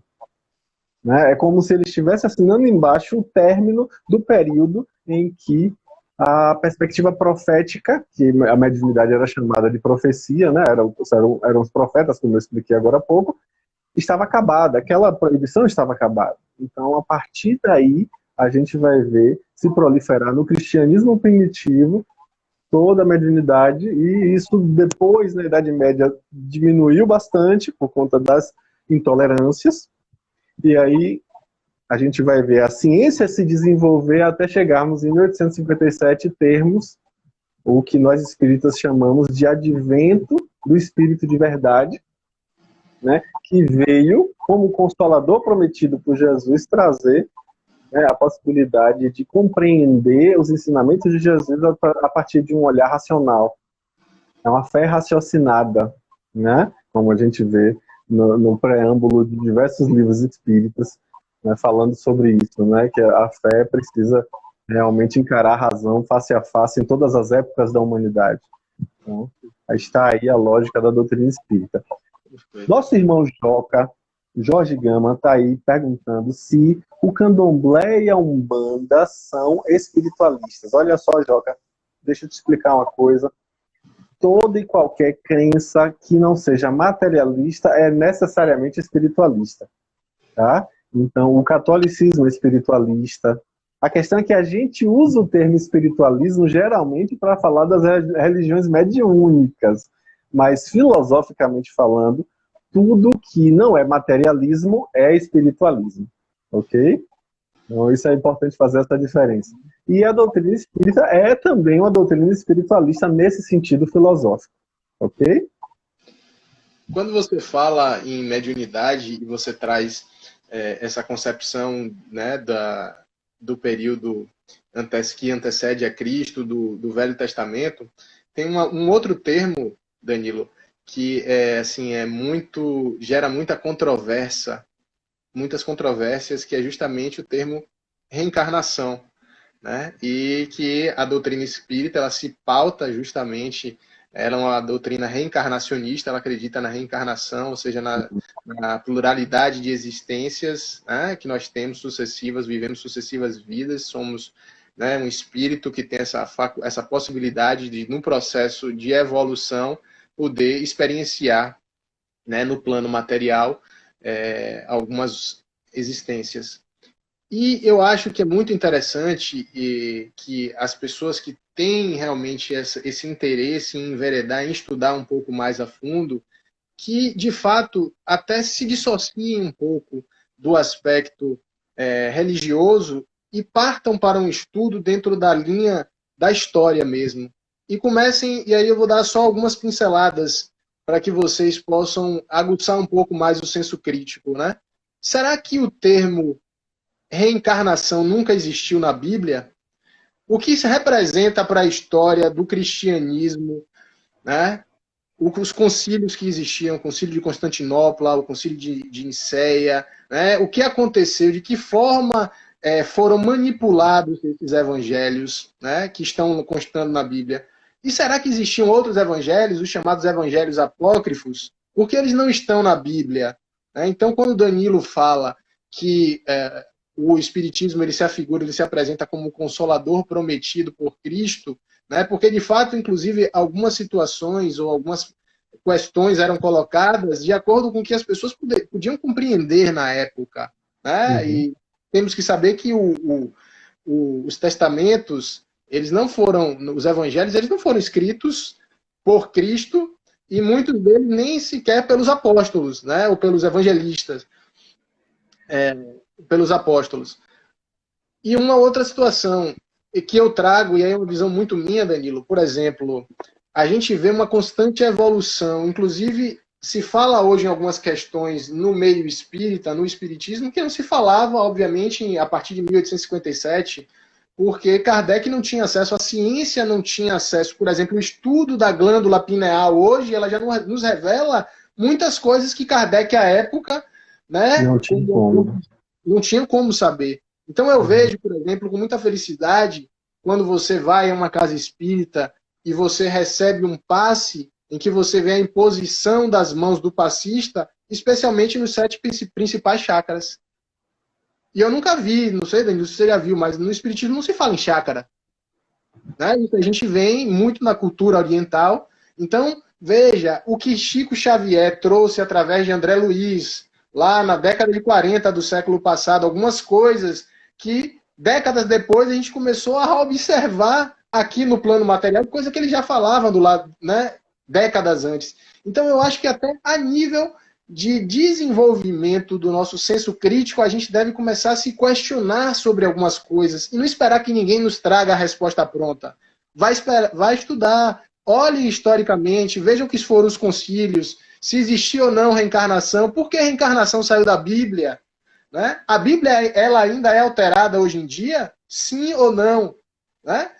Né? É como se ele estivesse assinando embaixo o término do período em que a perspectiva profética, que a mediunidade era chamada de profecia, né? eram os profetas, como eu expliquei agora há pouco, estava acabada, aquela proibição estava acabada. Então, a partir daí, a gente vai ver se proliferar no cristianismo primitivo toda a mediunidade, e isso depois, na Idade Média, diminuiu bastante por conta das intolerâncias, e aí a gente vai ver a ciência se desenvolver até chegarmos em 1857 termos o que nós espíritas chamamos de advento do Espírito de Verdade, né, que veio como consolador prometido por Jesus trazer, né, a possibilidade de compreender os ensinamentos de Jesus a partir de um olhar racional. É uma fé raciocinada, né, como a gente vê no preâmbulo de diversos livros espíritas, né, falando sobre isso, né, que a fé precisa realmente encarar a razão face a face em todas as épocas da humanidade. Então, está aí a lógica da doutrina espírita. Nosso irmão Jorge Gama, está aí perguntando se o candomblé e a umbanda são espiritualistas. Olha só, Joca, deixa eu te explicar uma coisa. Toda e qualquer crença que não seja materialista é necessariamente espiritualista, tá? Então, o catolicismo é espiritualista. A questão é que a gente usa o termo espiritualismo geralmente para falar das religiões mediúnicas, mas filosoficamente falando, tudo que não é materialismo é espiritualismo, ok? Então, isso é importante fazer essa diferença. E a doutrina espírita é também uma doutrina espiritualista nesse sentido filosófico, ok? Quando você fala em mediunidade e você traz essa concepção, né, do período que antecede a Cristo, do Velho Testamento, tem um outro termo, Danilo, que assim, gera muita controvérsia, muitas controvérsias, que é justamente o termo reencarnação, né? E que a doutrina espírita ela se pauta justamente, ela é uma doutrina reencarnacionista, ela acredita na reencarnação, ou seja, na pluralidade de existências, né, que nós temos sucessivas, vivemos sucessivas vidas, somos, né, um espírito que tem essa possibilidade de, num processo de evolução, poder experienciar, né, no plano material, algumas existências. E eu acho que é muito interessante que as pessoas que têm realmente esse interesse em enveredar, em estudar um pouco mais a fundo, que de fato até se dissociem um pouco do aspecto religioso e partam para um estudo dentro da linha da história mesmo. E comecem, e aí eu vou dar só algumas pinceladas para que vocês possam aguçar um pouco mais o senso crítico, né? Será que o termo reencarnação nunca existiu na Bíblia? O que isso representa para a história do cristianismo, né? Os concílios que existiam, o concílio de Constantinopla, o concílio de Nicéia, né? O que aconteceu, de que forma foram manipulados esses evangelhos, né? Que estão constando na Bíblia. E será que existiam outros evangelhos, os chamados evangelhos apócrifos? Por que eles não estão na Bíblia? Né? Então, quando Danilo fala que o Espiritismo ele se afigura, ele se apresenta como o consolador prometido por Cristo, né? Porque, de fato, inclusive, algumas situações ou algumas questões eram colocadas de acordo com o que as pessoas podiam compreender na época. Né? Uhum. E temos que saber que os testamentos, eles não foram, os evangelhos, eles não foram escritos por Cristo e muitos deles nem sequer pelos apóstolos, né? Ou pelos evangelistas, pelos apóstolos. E uma outra situação que eu trago, e aí é uma visão muito minha, Danilo, por exemplo, a gente vê uma constante evolução, inclusive se fala hoje em algumas questões no meio espírita, no espiritismo, que não se falava, obviamente, a partir de 1857, porque Kardec não tinha acesso à ciência, não tinha acesso, por exemplo, o estudo da glândula pineal hoje, ela já nos revela muitas coisas que Kardec, à época, né, não tinha como saber. Então eu vejo, por exemplo, com muita felicidade, quando você vai a uma casa espírita e você recebe um passe em que você vê a imposição das mãos do passista, especialmente nos 7 principais chakras. E eu nunca vi, não sei, Danilo, se você já viu, mas no espiritismo não se fala em chácara. Né? Isso a gente vê muito na cultura oriental. Então, veja, o que Chico Xavier trouxe através de André Luiz, lá na década de 40 do século passado, algumas coisas que décadas depois a gente começou a observar aqui no plano material, coisa que ele já falava do lado, né, décadas antes. Então eu acho que até a nível de desenvolvimento do nosso senso crítico, a gente deve começar a se questionar sobre algumas coisas e não esperar que ninguém nos traga a resposta pronta. Vai estudar, olhe historicamente, veja o que foram os concílios, se existiu ou não reencarnação, por que a reencarnação saiu da Bíblia? Né? A Bíblia ela ainda é alterada hoje em dia? Sim ou não? Né?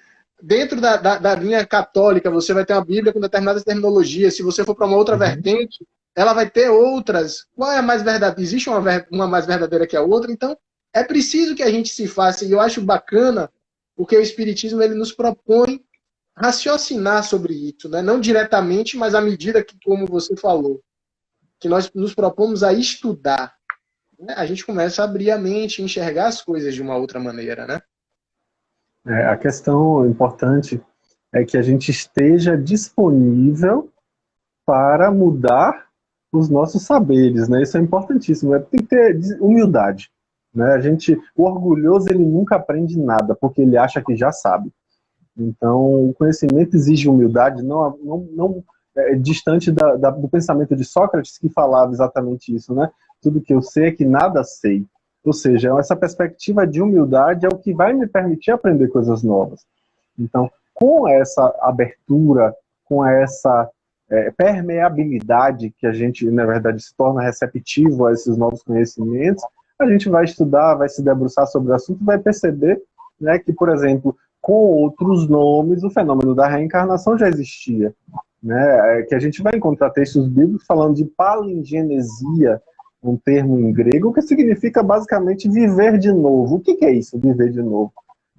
Dentro da linha católica, você vai ter uma Bíblia com determinadas terminologias. Se você for para uma outra vertente, ela vai ter outras. Qual é a mais verdadeira? Existe uma mais verdadeira que a outra? Então, é preciso que a gente se faça, e eu acho bacana, porque o Espiritismo ele nos propõe raciocinar sobre isso, né? Não diretamente, mas à medida que, como você falou, que nós nos propomos a estudar, né? A gente começa a abrir a mente, enxergar as coisas de uma outra maneira, né? A questão importante é que a gente esteja disponível para mudar os nossos saberes, né? Isso é importantíssimo, né? Tem que ter humildade, né? O orgulhoso, ele nunca aprende nada, porque ele acha que já sabe. Então, o conhecimento exige humildade, não distante do pensamento de Sócrates, que falava exatamente isso, né? Tudo que eu sei é que nada sei. Ou seja, essa perspectiva de humildade é o que vai me permitir aprender coisas novas. Então, com essa abertura, com essa permeabilidade que a gente, na verdade, se torna receptivo a esses novos conhecimentos, a gente vai estudar, vai se debruçar sobre o assunto e vai perceber, né, que, por exemplo, com outros nomes, o fenômeno da reencarnação já existia. Né, que a gente vai encontrar textos bíblicos falando de palingenesia, um termo em grego, que significa basicamente viver de novo. O que é isso, viver de novo?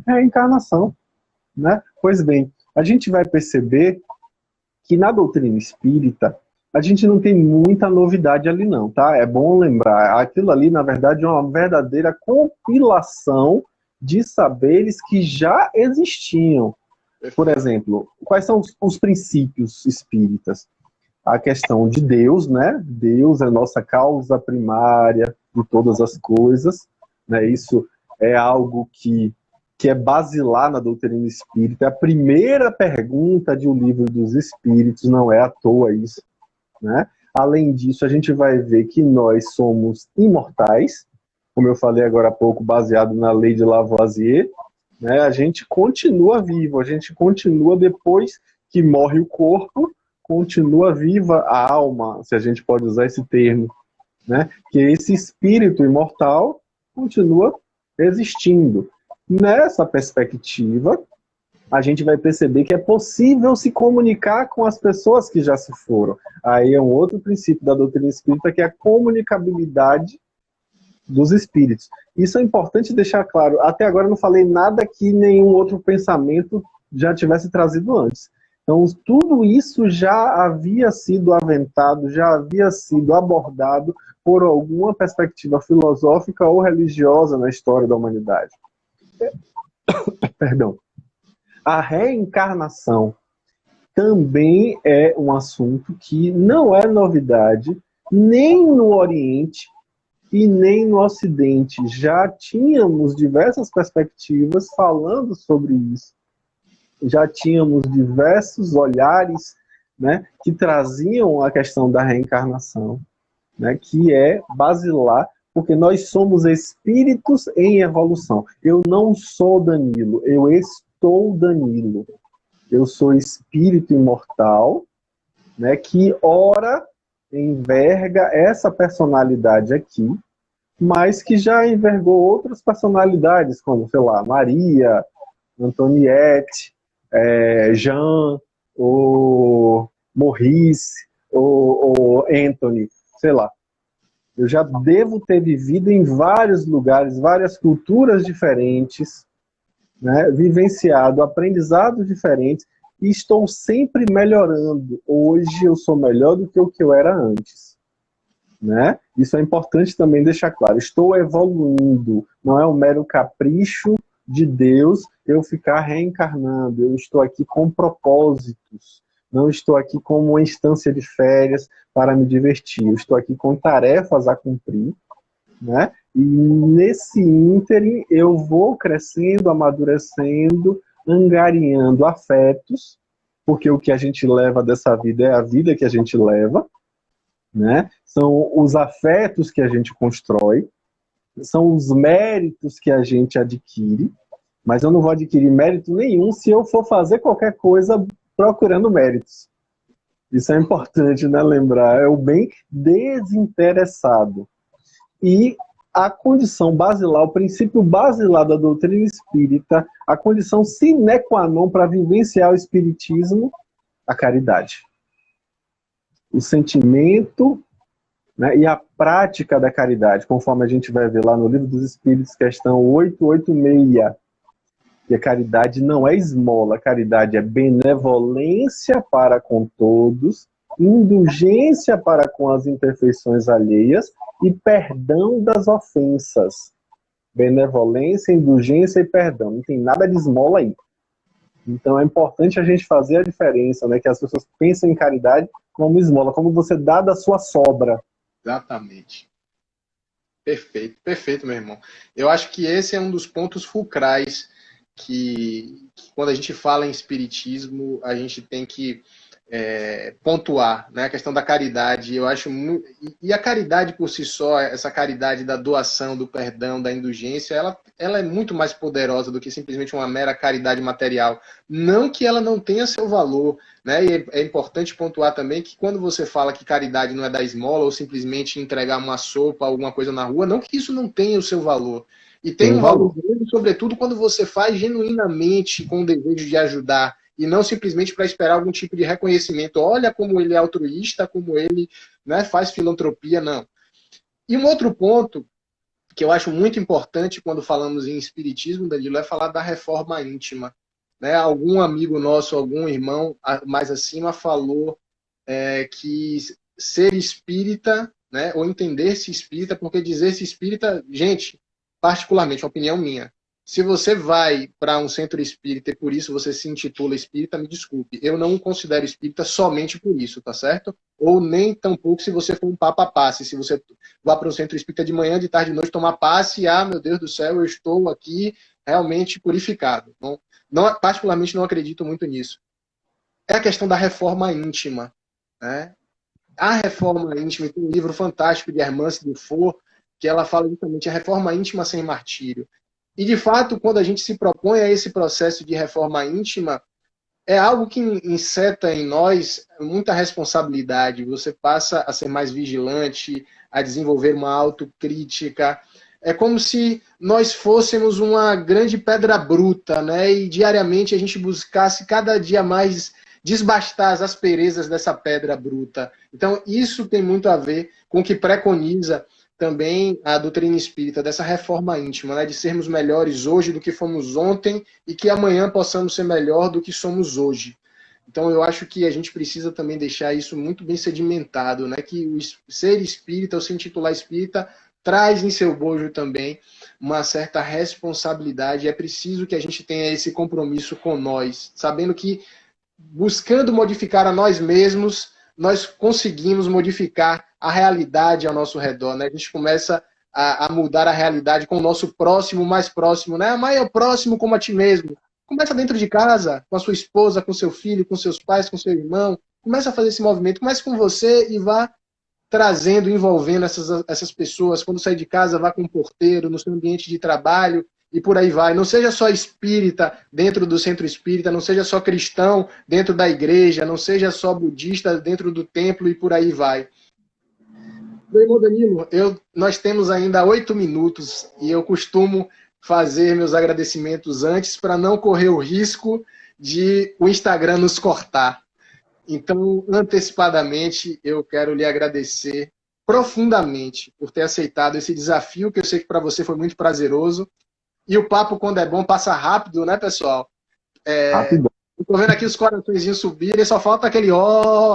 É a encarnação. Né? Pois bem, a gente vai perceber que na doutrina espírita a gente não tem muita novidade ali não, tá? É bom lembrar, aquilo ali na verdade é uma verdadeira compilação de saberes que já existiam. Por exemplo, quais são os princípios espíritas? A questão de Deus, né? Deus é a nossa causa primária de todas as coisas, né? Isso é algo que é basilar na doutrina espírita. A primeira pergunta de O Livro dos Espíritos, não é à toa isso, né? Além disso, a gente vai ver que nós somos imortais, como eu falei agora há pouco, baseado na lei de Lavoisier, né? A gente continua vivo, a gente continua depois que morre o corpo, continua viva a alma, se a gente pode usar esse termo, né? Que esse espírito imortal continua existindo. Nessa perspectiva, a gente vai perceber que é possível se comunicar com as pessoas que já se foram. Aí é um outro princípio da doutrina espírita, que é a comunicabilidade dos espíritos. Isso é importante deixar claro. Até agora eu não falei nada que nenhum outro pensamento já tivesse trazido antes. Então, tudo isso já havia sido aventado, já havia sido abordado por alguma perspectiva filosófica ou religiosa na história da humanidade. Perdão. A reencarnação também é um assunto que não é novidade, nem no Oriente e nem no Ocidente. Já tínhamos diversas perspectivas falando sobre isso. Já tínhamos diversos olhares, né, que traziam a questão da reencarnação, né, que é basilar, porque nós somos espíritos em evolução. Eu não sou Danilo, eu estou Danilo. Eu sou espírito imortal, né, que ora enverga essa personalidade aqui, mas que já envergou outras personalidades, como, sei lá, Maria, Antoniette, Jean, ou Maurice, ou Anthony, sei lá. Eu já devo ter vivido em vários lugares, várias culturas diferentes, né, vivenciado aprendizados diferentes, e estou sempre melhorando. Hoje eu sou melhor do que o que eu era antes. Né? Isso é importante também deixar claro. Estou evoluindo, não é um mero capricho de Deus eu ficar reencarnando. Eu estou aqui com propósitos. Não estou aqui como uma instância de férias para me divertir. Eu estou aqui com tarefas a cumprir, né? E nesse ínterim eu vou crescendo, amadurecendo, angariando afetos, porque o que a gente leva dessa vida é a vida que a gente leva, né? São os afetos que a gente constrói, são os méritos que a gente adquire, mas eu não vou adquirir mérito nenhum se eu for fazer qualquer coisa procurando méritos. Isso é importante, né, lembrar, é o bem desinteressado. E a condição basilar, o princípio basilar da doutrina espírita, a condição sine qua non para vivenciar o espiritismo, a caridade. O sentimento, né, e a prática da caridade, conforme a gente vai ver lá no Livro dos Espíritos, questão 886, que a caridade não é esmola, a caridade é benevolência para com todos, indulgência para com as imperfeições alheias e perdão das ofensas. Benevolência, indulgência e perdão. Não tem nada de esmola aí. Então é importante a gente fazer a diferença, né? Que as pessoas pensam em caridade como esmola, como você dá da sua sobra. Exatamente. Perfeito, perfeito, meu irmão. Eu acho que esse é um dos pontos fulcrais que quando a gente fala em espiritismo, a gente tem que pontuar, né? A questão da caridade. Eu acho e a caridade por si só, essa caridade da doação, do perdão, da indulgência, ela é muito mais poderosa do que simplesmente uma mera caridade material. Não que ela não tenha seu valor, né? E é importante pontuar também que quando você fala que caridade não é dar esmola ou simplesmente entregar uma sopa, alguma coisa na rua, não que isso não tenha o seu valor. E tem um valor grande, sobretudo quando você faz genuinamente com o desejo de ajudar e não simplesmente para esperar algum tipo de reconhecimento. Olha como ele é altruísta, como ele, né, faz filantropia, não. E um outro ponto que eu acho muito importante quando falamos em espiritismo, Danilo, é falar da reforma íntima. Né? Algum amigo nosso, algum irmão mais acima falou que ser espírita, né, ou entender-se espírita, porque dizer-se espírita, gente, particularmente, opinião minha, se você vai para um centro espírita e por isso você se intitula espírita, me desculpe, eu não o considero espírita somente por isso, tá certo? Ou nem tampouco se você for um papa-passe, se você vai para um centro espírita de manhã, de tarde, de noite, tomar passe, meu Deus do céu, eu estou aqui realmente purificado. Particularmente não acredito muito nisso. É a questão da reforma íntima, né? A reforma íntima, tem um livro fantástico de Hermance Dufour, que ela fala justamente a reforma íntima sem martírio. E, de fato, quando a gente se propõe a esse processo de reforma íntima, é algo que inseta em nós muita responsabilidade. Você passa a ser mais vigilante, a desenvolver uma autocrítica. É como se nós fôssemos uma grande pedra bruta, né? E diariamente a gente buscasse cada dia mais desbastar as asperezas dessa pedra bruta. Então, isso tem muito a ver com o que preconiza também a doutrina espírita, dessa reforma íntima, né? De sermos melhores hoje do que fomos ontem e que amanhã possamos ser melhor do que somos hoje. Então, eu acho que a gente precisa também deixar isso muito bem sedimentado, né? Que o ser espírita, ou se intitular espírita, traz em seu bojo também uma certa responsabilidade. É preciso que a gente tenha esse compromisso com nós, sabendo que buscando modificar a nós mesmos, nós conseguimos modificar a realidade ao nosso redor, né? A gente começa a mudar a realidade com o nosso próximo, mais próximo, né? Amar o próximo como a ti mesmo. Começa dentro de casa, com a sua esposa, com seu filho, com seus pais, com seu irmão. Começa a fazer esse movimento, comece com você e vá trazendo, envolvendo essas pessoas. Quando sair de casa, vá com um porteiro, no seu ambiente de trabalho, e por aí vai. Não seja só espírita dentro do centro espírita, não seja só cristão dentro da igreja, não seja só budista dentro do templo e por aí vai. Meu irmão Danilo, nós temos ainda 8 minutos e eu costumo fazer meus agradecimentos antes para não correr o risco de o Instagram nos cortar. Então, antecipadamente, eu quero lhe agradecer profundamente por ter aceitado esse desafio, que eu sei que para você foi muito prazeroso. E o papo, quando é bom, passa rápido, né, pessoal? Rápido. Estou vendo aqui os coraçõezinhos subirem, só falta aquele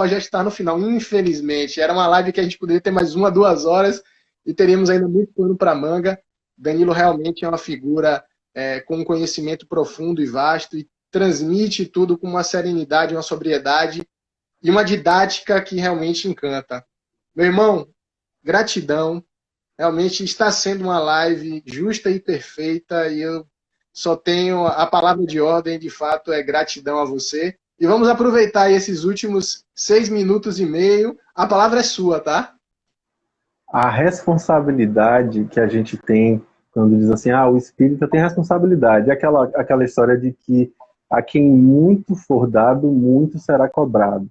já está no final, infelizmente. Era uma live que a gente poderia ter mais 1 a 2 horas e teríamos ainda muito pano para manga. Danilo realmente é uma figura com um conhecimento profundo e vasto e transmite tudo com uma serenidade, uma sobriedade e uma didática que realmente encanta. Meu irmão, gratidão. Realmente está sendo uma live justa e perfeita e eu só tenho a palavra de ordem, de fato, é gratidão a você. E vamos aproveitar esses últimos 6 minutos e meio. A palavra é sua, tá? A responsabilidade que a gente tem quando diz assim, o espírita tem responsabilidade. É aquela história de que a quem muito for dado, muito será cobrado.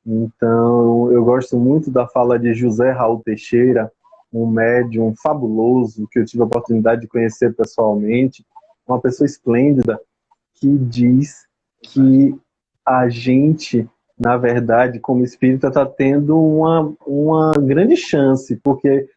Então, eu gosto muito da fala de José Raul Teixeira, um médium fabuloso que eu tive a oportunidade de conhecer pessoalmente, uma pessoa esplêndida, que diz que a gente, na verdade, como espírita, está tendo uma grande chance, porque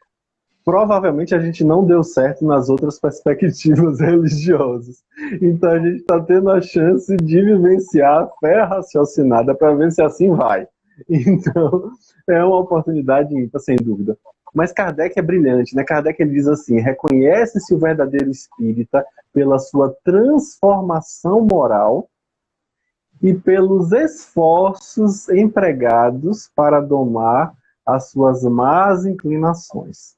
provavelmente a gente não deu certo nas outras perspectivas religiosas. Então a gente está tendo a chance de vivenciar a fé raciocinada para ver se assim vai. Então, é uma oportunidade ímpar, sem dúvida. Mas Kardec é brilhante, né? Kardec ele diz assim, reconhece-se o verdadeiro espírita pela sua transformação moral e pelos esforços empregados para domar as suas más inclinações.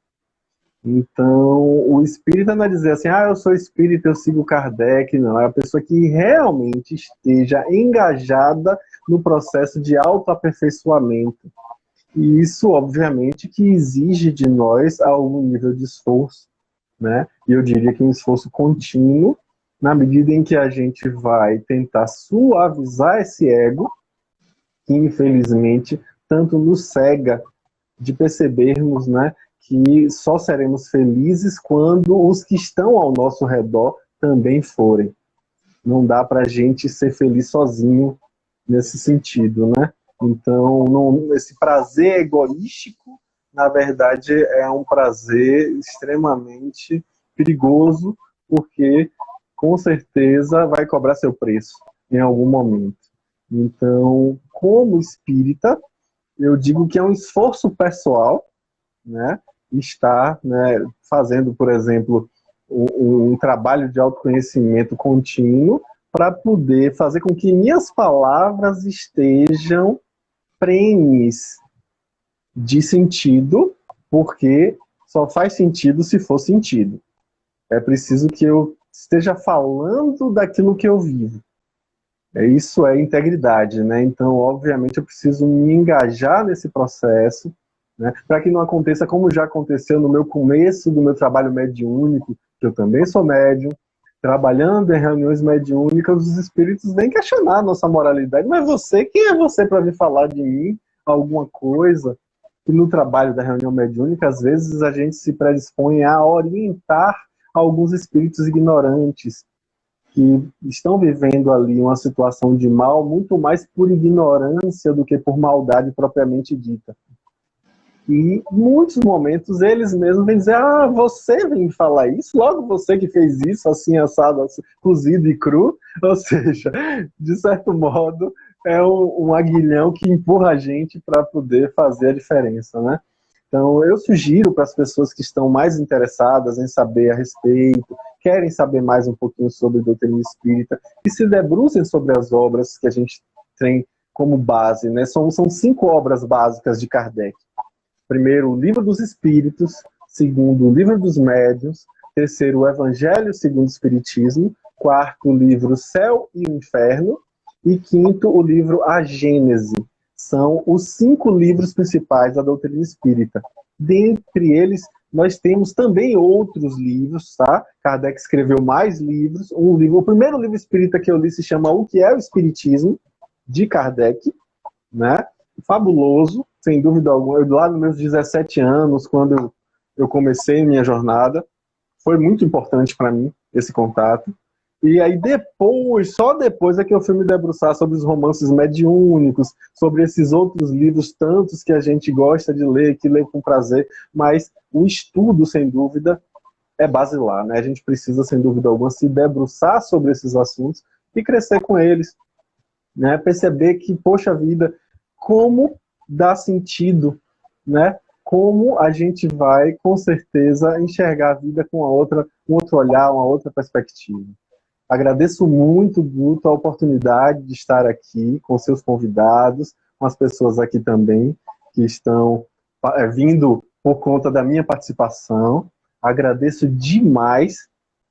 Então, o espírita não é dizer assim, eu sou espírita, eu sigo Kardec, não. É a pessoa que realmente esteja engajada no processo de autoaperfeiçoamento. E isso, obviamente, que exige de nós algum nível de esforço, né? E eu diria que um esforço contínuo, na medida em que a gente vai tentar suavizar esse ego, que infelizmente tanto nos cega de percebermos, né, que só seremos felizes quando os que estão ao nosso redor também forem. Não dá para a gente ser feliz sozinho nesse sentido, né? Então, esse prazer egoístico, na verdade, é um prazer extremamente perigoso, porque com certeza vai cobrar seu preço em algum momento. Então, como espírita, eu digo que é um esforço pessoal, né, estar, né, fazendo, por exemplo, um trabalho de autoconhecimento contínuo para poder fazer com que minhas palavras estejam prenhes de sentido, porque só faz sentido se for sentido. É preciso que eu esteja falando daquilo que eu vivo. Isso é integridade, né? Então, obviamente, eu preciso me engajar nesse processo, né, para que não aconteça como já aconteceu no meu começo do meu trabalho mediúnico, que eu também sou médium, trabalhando em reuniões mediúnicas, os espíritos vêm questionar a nossa moralidade. Mas você, quem é você para vir falar de mim alguma coisa? E no trabalho da reunião mediúnica, às vezes a gente se predispõe a orientar alguns espíritos ignorantes, que estão vivendo ali uma situação de mal muito mais por ignorância do que por maldade propriamente dita. E em muitos momentos eles mesmos vêm dizer, você vem falar isso? Logo você que fez isso, assim, assado, assim, cozido e cru? Ou seja, de certo modo, é um aguilhão que empurra a gente para poder fazer a diferença, né? Então, eu sugiro para as pessoas que estão mais interessadas em saber a respeito, querem saber mais um pouquinho sobre a doutrina espírita, que se debrucem sobre as obras que a gente tem como base, né? São 5 obras básicas de Kardec. Primeiro, o Livro dos Espíritos. Segundo, o Livro dos Médiuns. Terceiro, o Evangelho segundo o Espiritismo. Quarto, o livro Céu e o Inferno. E quinto, o livro A Gênese. São os 5 livros principais da doutrina espírita. Dentre eles, nós temos também outros livros, tá? Kardec escreveu mais livros. O primeiro livro espírita que eu li se chama O que é o Espiritismo, de Kardec, né? Fabuloso, sem dúvida alguma. Lá nos meus 17 anos, quando eu comecei minha jornada, foi muito importante para mim esse contato. E aí depois, só depois é que eu fui me debruçar sobre os romances mediúnicos, sobre esses outros livros tantos que a gente gosta de ler, que lê com prazer, mas o estudo, sem dúvida, é basilar, né? A gente precisa, sem dúvida alguma, se debruçar sobre esses assuntos e crescer com eles, né? Perceber que, poxa vida, como dá sentido, né? Como a gente vai, com certeza, enxergar a vida com um outro olhar, uma outra perspectiva. Agradeço muito, Guto, a oportunidade de estar aqui com seus convidados, com as pessoas aqui também que estão vindo por conta da minha participação. Agradeço demais,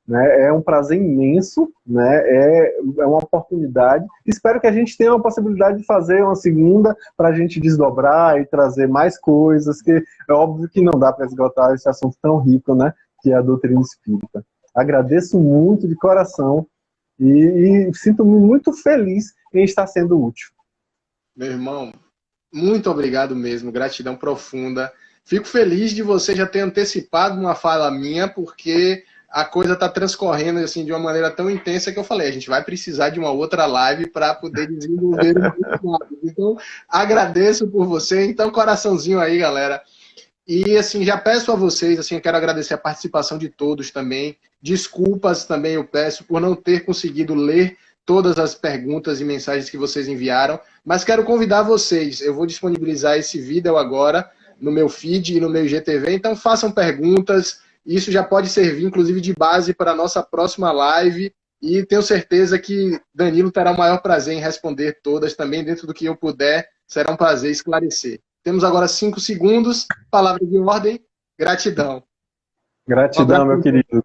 né? É um prazer imenso, né? É uma oportunidade. Espero que a gente tenha uma possibilidade de fazer uma segunda para a gente desdobrar e trazer mais coisas, que é óbvio que não dá para esgotar esse assunto tão rico, né? Que é a doutrina espírita. Agradeço muito de coração e sinto-me muito feliz em estar sendo útil. Meu irmão, muito obrigado mesmo, gratidão profunda. Fico feliz de você já ter antecipado uma fala minha, porque a coisa está transcorrendo assim, de uma maneira tão intensa que eu falei, a gente vai precisar de uma outra live para poder desenvolver muito mais. Então, agradeço por você. Então, coraçãozinho aí, galera. E, assim, já peço a vocês, assim, eu quero agradecer a participação de todos também. Desculpas também eu peço por não ter conseguido ler todas as perguntas e mensagens que vocês enviaram, mas quero convidar vocês. Eu vou disponibilizar esse vídeo agora no meu feed e no meu IGTV, então façam perguntas. Isso já pode servir, inclusive, de base para a nossa próxima live, e tenho certeza que Danilo terá o maior prazer em responder todas também, dentro do que eu puder, será um prazer esclarecer. Temos agora 5 segundos, palavra de ordem, gratidão. Um Gratidão, abraço. meu querido.